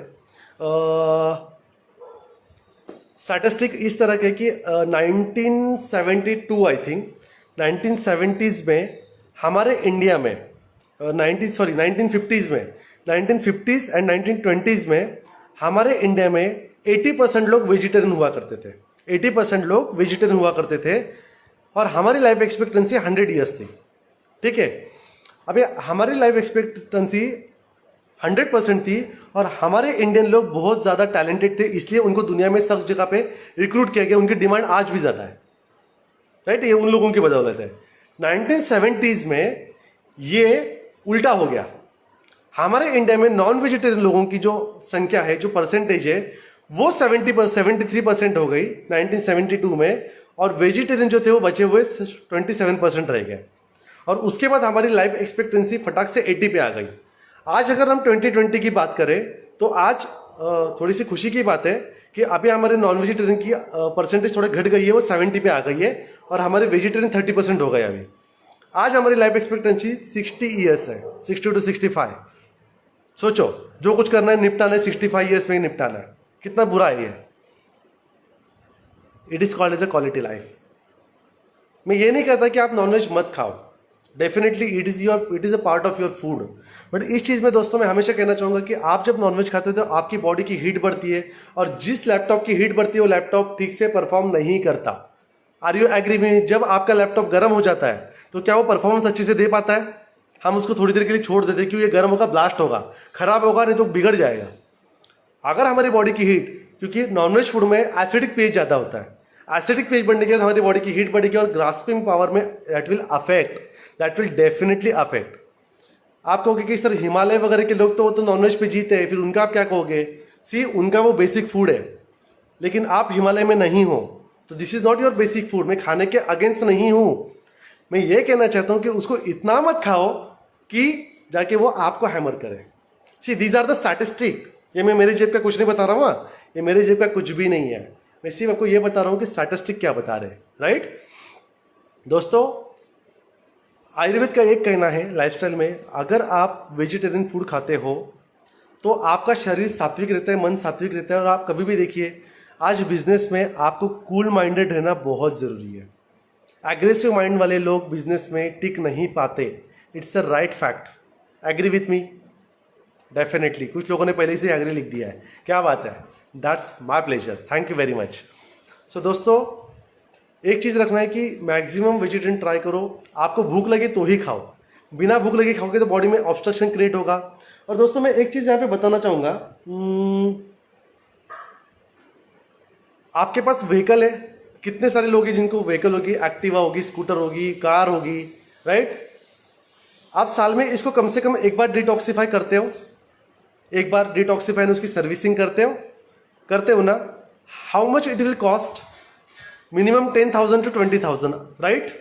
स्टैटिस्टिक इस तरह के कि 1972 आई थिंक 1970s में हमारे इंडिया में 1950s में 1950s एंड 1920s में हमारे इंडिया में 80% लोग वेजिटेरियन हुआ करते थे। 80% लोग वेजिटेरियन हुआ करते थे और हमारी लाइफ एक्सपेक्टेंसी 100 ईयर्स थी। ठीक है, अभी हमारी लाइफ एक्सपेक्टेंसी 100% थी और हमारे इंडियन लोग बहुत ज़्यादा टैलेंटेड थे, इसलिए उनको दुनिया में सब जगह पे रिक्रूट किया गया। उनकी डिमांड आज भी ज़्यादा है, राइट। ये उन लोगों की बदौलत है। 1970s में ये उल्टा हो गया। हमारे इंडिया में नॉन वेजिटेरियन लोगों की जो संख्या है, जो परसेंटेज है, वो 73% हो गई 1972 में, और वेजिटेरियन जो थे वो बचे हुए 27% रह गए। और उसके बाद हमारी लाइफ एक्सपेक्टेंसी फटाक से 80 पे आ गई। आज अगर हम 2020 की बात करें तो आज थोड़ी सी खुशी की बात है कि अभी हमारे नॉन वेजिटेरियन की परसेंटेज थोड़ा घट गई है, वो 70 पे आ गई है, और हमारे वेजिटेरियन 30% हो गए। अभी आज हमारी लाइफ एक्सपेक्टेंसी 60 ईयर्स है, 60 to 65। सोचो, जो कुछ करना है निपटाना है 65 ईयर्स में ही निपटाना है। कितना बुरा है ये। It is called as a quality life. मैं ये नहीं कहता कि आप नॉनवेज मत खाओ, definitely it is a part of your food, but इस चीज में दोस्तों मैं हमेशा कहना चाहूंगा कि आप जब नॉनवेज खाते हो तो आपकी बॉडी की हीट बढ़ती है, और जिस लैपटॉप की हीट बढ़ती है वो लैपटॉप ठीक से परफॉर्म नहीं करता। आर यू एग्री में? जब आपका लैपटॉप गर्म हो जाता है तो क्या वो परफॉर्मेंस अच्छे से दे पाता है? हम उसको थोड़ी देर के लिए छोड़ देते हैं क्योंकि ये गर्म होगा, ब्लास्ट होगा, खराब होगा, नहीं तो बिगड़ जाएगा। अगर हमारी बॉडी की हीट, क्योंकि नॉनवेज फूड में एसिडिक पेज ज़्यादा होता है, एसिडिक पेज बढ़ने के बाद हमारी बॉडी की हीट बढ़ेगी और ग्रास्पिंग पावर में दैट विल डेफिनेटली अफेक्ट। आप कहोगे कि सर हिमालय वगैरह के लोग तो वो तो नॉनवेज पे जीते हैं, फिर उनका आप क्या कहोगे? सी, उनका वो बेसिक फूड है, लेकिन आप हिमालय में नहीं हो, तो this is not your basic food. मैं खाने के अगेंस्ट नहीं हूं, मैं ये कहना चाहता हूं कि उसको इतना मत खाओ कि जाके वो आपको हैमर करे। सी, दीज आर द स्टैटिस्टिक। ये मैं मेरे जेब का कुछ नहीं बता रहा हूँ, ये मेरे जेब का कुछ भी नहीं है। मैं सिर्फ आपको ये बता रहा हूँ कि स्टैटिस्टिक क्या बता रहे हैं, राइट। दोस्तों, आयुर्वेद का एक कहना है लाइफस्टाइल में, अगर आप वेजिटेरियन फूड खाते हो तो आपका शरीर सात्विक रहता है, मन सात्विक रहता है। और आप कभी भी देखिए, आज बिजनेस में आपको कूल माइंडेड रहना बहुत जरूरी है। एग्रेसिव माइंड वाले लोग बिजनेस में टिक नहीं पाते। It's a right fact. Agree with me? Definitely. कुछ लोगों ने पहले से एग्री लिख दिया है, क्या बात है। That's my pleasure, thank you very much. So दोस्तों, एक चीज रखना है कि मैक्सिमम वेजिटेरियन ट्राई करो। आपको भूख लगे तो ही खाओ, बिना भूख लगे खाओगे तो बॉडी में ऑब्स्ट्रक्शन क्रिएट होगा। और दोस्तों, मैं एक चीज यहाँ पे बताना चाहूंगा, आपके पास व्हीकल है, कितने सारे लोग हैं जिनको व्हीकल होगी, एक्टिवा होगी, स्कूटर होगी, कार होगी, राइट। आप साल में इसको कम से कम एक बार डिटॉक्सिफाई करते हो, एक बार डिटॉक्सिफाई उसकी सर्विसिंग करते हो ना। How much it will cost? Minimum 10,000 to 20,000, right.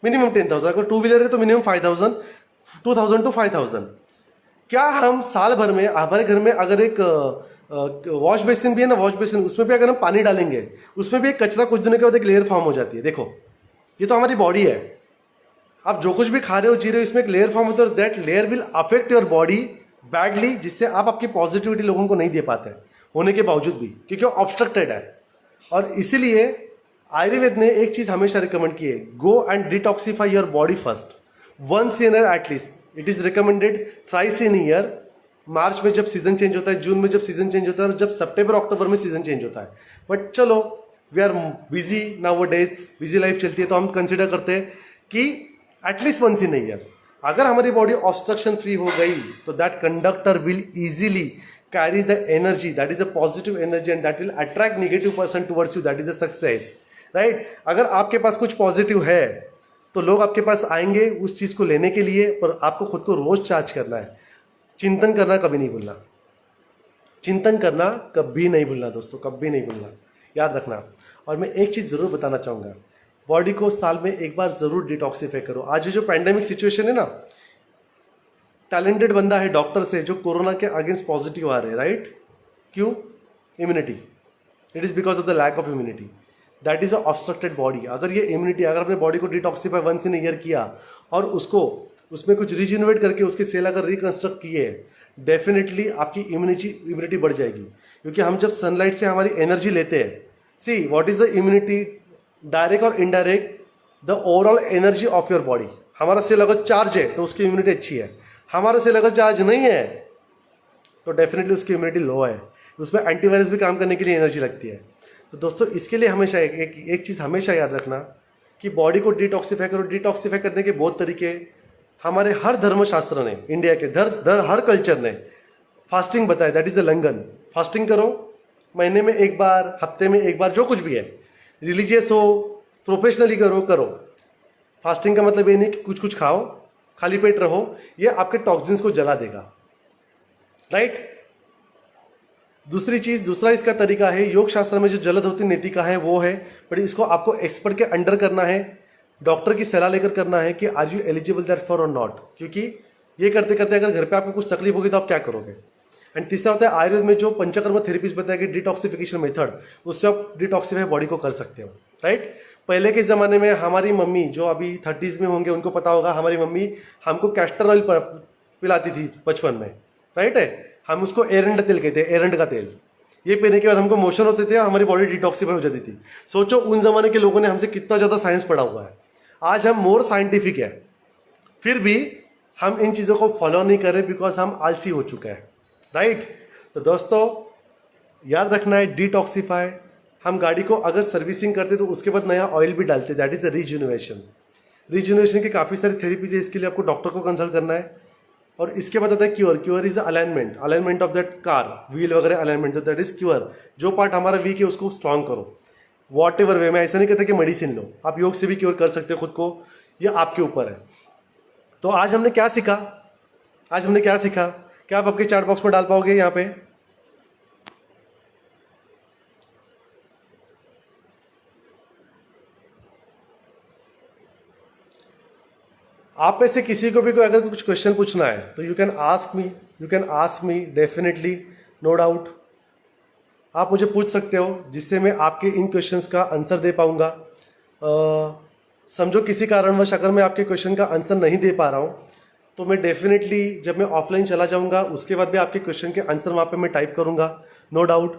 Minimum 10,000। अगर टू व्हीलर है तो मिनिमम 5,000, 2,000 to 5,000। क्या हम साल भर में, हमारे घर में अगर एक वॉश बेसिन भी है ना, वॉश बेसिन, उसमें भी अगर हम पानी डालेंगे, उसमें भी एक कचरा कुछ दिनों के बाद एक लेयर फॉर्म हो जाती है। देखो, ये तो हमारी बॉडी है। आप जो कुछ भी खा रहे हो, जी रहे हो, इसमें एक लेयर फॉर्म होता है। That layer will affect your body badly, जिससे आप आपकी पॉजिटिविटी लोगों को नहीं दे पाते होने के बावजूद भी, क्योंकि वो ऑब्स्ट्रक्टेड है। और इसीलिए आयुर्वेद ने एक चीज हमेशा रिकमेंड की है, go and detoxify your body first, once in year at least. It is recommended thrice in year. मार्च में जब सीजन चेंज होता है, जून में जब सीजन चेंज होता है, और जब सितंबर अक्टूबर में सीजन चेंज होता है। बट चलो, we are busy nowadays, busy life चलती है, तो हम कंसिडर करते हैं कि एटलीस्ट वंस इन ईयर। अगर हमारी बॉडी ऑब्स्ट्रक्शन फ्री हो गई तो that conductor will easily carry the energy, that is a positive energy, and that will attract negative person towards you, that is a success, right. अगर आपके पास कुछ positive है तो लोग आपके पास आएंगे उस चीज को लेने के लिए, पर आपको खुद को रोज चार्ज करना है। चिंतन करना कभी नहीं भूलना, चिंतन करना कभी नहीं भूलना दोस्तों, कभी नहीं भूलना, याद रखना। और मैं एक चीज जरूर बताना चाहूंगा, बॉडी को साल में एक बार जरूर डिटॉक्सिफाई करो। आज जो पैंडेमिक सिचुएशन है ना, टैलेंटेड बंदा है डॉक्टर से जो कोरोना के अगेंस्ट पॉजिटिव आ रहे हैं, राइट। क्यों? Immunity. It is because of the lack of immunity, that is a obstructed body. अगर ये इम्यूनिटी, अगर अपने बॉडी को डिटॉक्सिफाई वंस इन ईयर किया और उसको उसमें कुछ रिजिनोवेट करके उसके सेल अगर रिकंस्ट्रक्ट किए, डेफिनेटली आपकी इम्यूनिटी बढ़ जाएगी। क्योंकि हम जब सनलाइट से हमारी एनर्जी लेते हैं, see what is the immunity, direct और indirect, the overall energy of your body. हमारा सेल अगर चार्ज है तो उसकी इम्यूनिटी अच्छी है, हमारा सेल अगर चार्ज नहीं है तो डेफिनेटली उसकी इम्यूनिटी लो है। उसमें एंटीवायरस भी काम करने के लिए एनर्जी लगती है। तो दोस्तों इसके लिए हमेशा एक चीज़ हमेशा याद रखना कि बॉडी को डिटॉक्सिफाई करो। डिटॉक्सिफाई करने के बहुत तरीके हमारे हर धर्मशास्त्र ने, इंडिया के हर कल्चर ने फास्टिंग बताया, that is a long on. Fasting करो, महीने में एक बार, हफ्ते में एक बार, जो कुछ भी है, रिलीजियस हो, प्रोफेशनली करो। फास्टिंग का मतलब ये नहीं कि कुछ खाओ, खाली पेट रहो, ये आपके टॉक्सिन्स को जला देगा, राइट। दूसरा इसका तरीका है, योग शास्त्र में जो जलधौती नेतिका है वो है, बट इसको आपको एक्सपर्ट के अंडर करना है, डॉक्टर की सलाह लेकर करना है कि are you eligible that for और नॉट। क्योंकि ये करते करते अगर घर पे आपको कुछ तकलीफ होगी तो आप क्या करोगे। एंड तीसरा होता है आयुर्वेद में जो पंचकर्म थेरेपीज बताया कि डिटॉक्सिफिकेशन मेथड, उससे आप डिटॉक्सिफाई बॉडी को कर सकते हो, राइट। पहले के ज़माने में हमारी मम्मी जो अभी 30s में होंगे उनको पता होगा, हमारी मम्मी हमको कैस्टर ऑयल पिलाती थी बचपन में, राइट है। हम उसको एरंड तेल कहते हैं, एरंड का तेल। ये पीने के बाद हमको मोशन होते थे, हमारी बॉडी डिटॉक्सिफाई हो जाती थी। सोचो उन जमाने के लोगों ने हमसे कितना ज़्यादा साइंस पढ़ा हुआ है। आज हम मोर साइंटिफिक है, फिर भी हम इन चीज़ों को फॉलो नहीं कर रहे बिकॉज हम आलसी हो चुके हैं, राइट। तो दोस्तों याद रखना है, डिटॉक्सिफाई। हम गाड़ी को अगर सर्विसिंग करते तो उसके बाद नया ऑयल भी डालते, दैट इज अ रिजुनोवेशन। रिजुनोवेशन की काफ़ी सारी थेरेपीज है, इसके लिए आपको डॉक्टर को कंसल्ट करना है। और इसके बाद आता है cure is alignment of that car, wheel वगैरह अलाइनमेंट, दैट इज क्योर। जो पार्ट हमारा वीक है उसको स्ट्रांग करो, वॉट एवर वे में। ऐसा नहीं कहता कि मेडिसिन लो, आप योग से भी क्योर कर सकते हो खुद को, ये आपके ऊपर है। तो आज हमने क्या सीखा, क्या आप आपके चैट बॉक्स में डाल पाओगे यहाँ पे? आप में से किसी को भी कोई अगर कुछ क्वेश्चन पूछना है तो you can ask me definitely, no doubt. आप मुझे पूछ सकते हो जिससे मैं आपके इन क्वेश्चंस का आंसर दे पाऊंगा। समझो किसी कारणवश अगर मैं आपके क्वेश्चन का आंसर नहीं दे पा रहा हूँ तो मैं डेफिनेटली जब मैं ऑफलाइन चला जाऊँगा उसके बाद भी आपके क्वेश्चन के आंसर वहाँ पे मैं टाइप करूँगा, नो डाउट।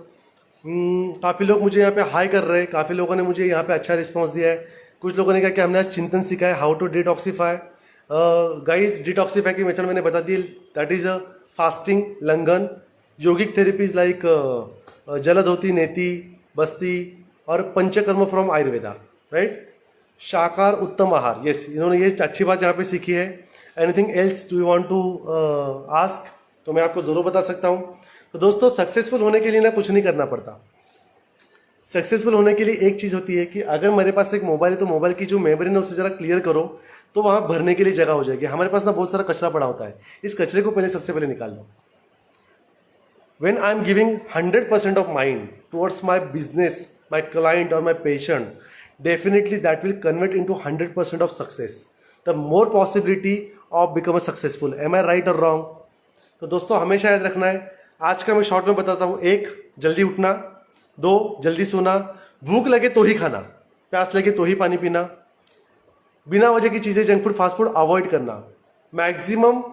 काफ़ी लोग मुझे यहाँ पे हाई कर रहे हैं, काफ़ी लोगों ने मुझे यहाँ पे अच्छा रिस्पॉन्स दिया है। कुछ लोगों ने कहा कि हमने आज चिंतन सीखा है, how to detoxify. Guys, detoxify की मेथड मैंने बता दी, दैट इज अ फास्टिंग, लंगन, yogic therapies like jaldhauti, neti, basti और पंचकर्म फ्रॉम आयुर्वेदा, राइट। शाकाहार उत्तम आहार, यस, इन्होंने ये अच्छी बात यहाँ पे सीखी है। Anything else do you want to ask, तो मैं आपको ज़रूर बता सकता हूँ। तो दोस्तों सक्सेसफुल होने के लिए ना कुछ नहीं करना पड़ता। सक्सेसफुल होने के लिए एक चीज़ होती है कि अगर मेरे पास एक मोबाइल है तो मोबाइल की जो मेमोरी है उसे ज़रा क्लियर करो, तो वहाँ भरने के लिए जगह हो जाएगी। हमारे पास ना बहुत सारा कचरा पड़ा होता है, इस कचरे को सबसे पहले निकाल लो। When I am giving 100% of mind towards my business, my client or my patient, definitely that will convert into 100% of success. The more possibility of become a successful. Am I right or wrong? तो दोस्तों हमेशा याद रखना है, आज का मैं short में बताता हूँ। 1, जल्दी उठना। 2, जल्दी सोना। भूख लगे तो ही खाना, प्यास लगे तो ही पानी पीना। बिना वजह की चीज़ें, junk food, fast food avoid करना। मैक्सिमम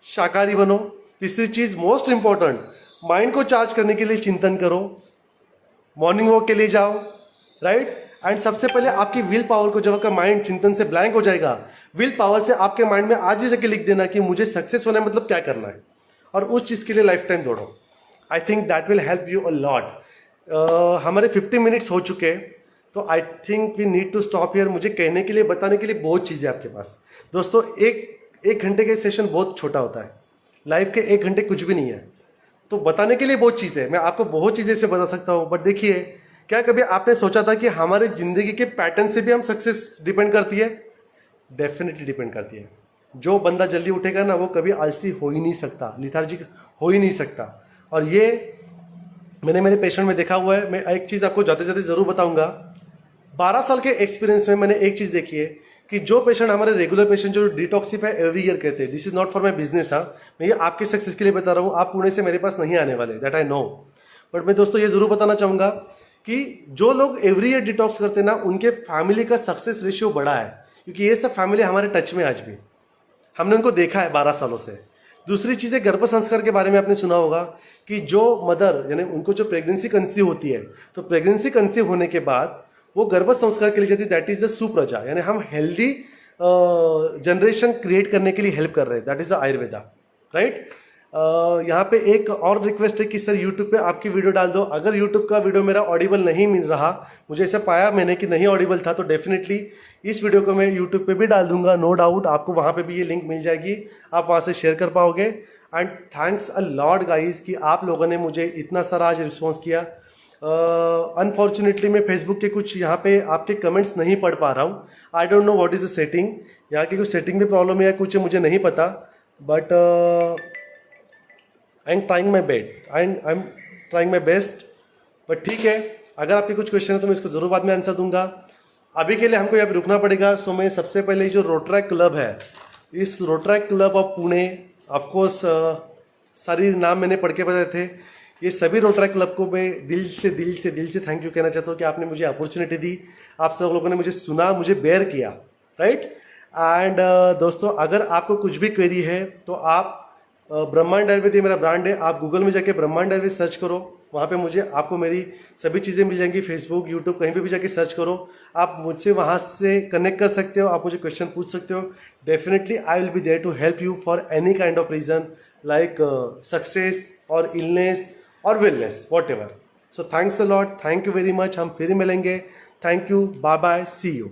शाकाहारी बनो। तीसरी चीज़ मोस्ट इंपॉर्टेंट, माइंड को चार्ज करने के लिए चिंतन करो, मॉर्निंग वॉक के लिए जाओ, राइट। एंड सबसे पहले आपकी विल पावर को, जब आपका माइंड चिंतन से ब्लैंक हो जाएगा, विल पावर से आपके माइंड में आज ही जाके लिख देना कि मुझे सक्सेस होना है, मतलब क्या करना है, और उस चीज़ के लिए लाइफ टाइम दौड़ो। I think that will help you a lot. हमारे 50 मिनट्स हो चुके हैं, तो I think we need to stop here. मुझे कहने के लिए, बताने के लिए बहुत चीज़ें आपके पास। दोस्तों एक घंटे के सेशन बहुत छोटा होता है, लाइफ के 1 घंटे कुछ भी नहीं है। तो बताने के लिए बहुत चीज़ें है, मैं आपको बहुत चीज़ें से बता सकता हूँ। बट देखिए, क्या कभी आपने सोचा था कि हमारे ज़िंदगी के पैटर्न से भी हम सक्सेस डिपेंड करती है? डेफिनेटली डिपेंड करती है। जो बंदा जल्दी उठेगा ना, वो कभी आलसी हो ही नहीं सकता, लिथार्जिक हो ही नहीं सकता। और ये मैंने मेरे पेशेंट में देखा हुआ है। मैं एक चीज़ आपको जाते जाते ज़रूर बताऊँगा। 12 साल के एक्सपीरियंस में मैंने एक चीज़ देखी है कि जो पेशेंट, हमारे रेगुलर पेशेंट जो डिटॉक्सिफाई एवरी ईयर कहते हैं, this is not for my business. हाँ, मैं ये आपके सक्सेस के लिए बता रहा हूँ। आप पुणे से मेरे पास नहीं आने वाले, दैट आई नो। बट मैं दोस्तों ये ज़रूर बताना चाहूँगा कि जो लोग एवरी ईयर डिटॉक्स करते हैं ना, उनके फैमिली का सक्सेस रेशियो बड़ा है, क्योंकि ये सब फैमिली हमारे टच में आज भी, हमने उनको देखा है 12 सालों से। दूसरी चीज़ है गर्भ संस्कार के बारे में आपने सुना होगा कि जो मदर यानी उनको जो प्रेगनेंसी कंसीव होती है, तो प्रेगनेंसी कंसीव होने के बाद वो गर्भ संस्कार के लिए जाती है, दैट इज द सुप्रजा, यानी हम हेल्दी जनरेशन क्रिएट करने के लिए हेल्प कर रहे हैं, that is the Ayurveda, right. यहाँ पे एक और रिक्वेस्ट है कि सर यूट्यूब पे आपकी वीडियो डाल दो। अगर यूट्यूब का वीडियो मेरा ऑडिबल नहीं मिल रहा, मुझे ऐसा पाया मैंने कि नहीं ऑडिबल था, तो डेफिनेटली इस वीडियो को मैं यूट्यूब पे भी डाल दूंगा, नो डाउट। आपको वहाँ पे भी ये लिंक मिल जाएगी, आप वहाँ से शेयर कर पाओगे। And thanks a lot guys कि आप लोगों ने मुझे इतना सारा आज रिस्पॉन्स किया। अनफॉर्चुनेटली मैं फेसबुक के कुछ यहाँ पे आपके कमेंट्स नहीं पढ़ पा रहा हूँ। I don't know what is the setting, यहाँ की कुछ सेटिंग में प्रॉब्लम है या कुछ है, मुझे नहीं पता, but I am trying my best. But ठीक है, अगर आपके कुछ क्वेश्चन है तो मैं इसको ज़रूर बाद में आंसर दूंगा। अभी के लिए हमको यहाँ पे रुकना पड़ेगा। सो मैं सबसे पहले जो रोटरैक्ट क्लब है, इस Rotaract club of Pune, of course सारी नाम मैंने पढ़ के बताए थे, ये सभी रोटरैक्ट क्लब को मैं दिल से थैंक यू कहना चाहता हूँ कि आपने मुझे अपॉर्चुनिटी दी, आप सब लोगों ने मुझे सुना, मुझे बेयर किया, राइट। एंड दोस्तों, अगर आपको कुछ भी क्वेरी है तो आप ब्रह्मांड आयुर्वेद, ये मेरा ब्रांड है, आप गूगल में जाके ब्रह्मांड आयुर्वेद सर्च करो, वहाँ पे मुझे आपको मेरी सभी चीज़ें मिल जाएंगी। फेसबुक, यूट्यूब, कहीं पे भी जाके सर्च करो, आप मुझसे वहाँ से कनेक्ट कर सकते हो, आप मुझे क्वेश्चन पूछ सकते हो। Definitely I will be there to help you for any kind of reason, like success और इलनेस और wellness, whatever. So thanks a lot, thank you very much. हम फिर मिलेंगे। Thank you, bye bye, see you.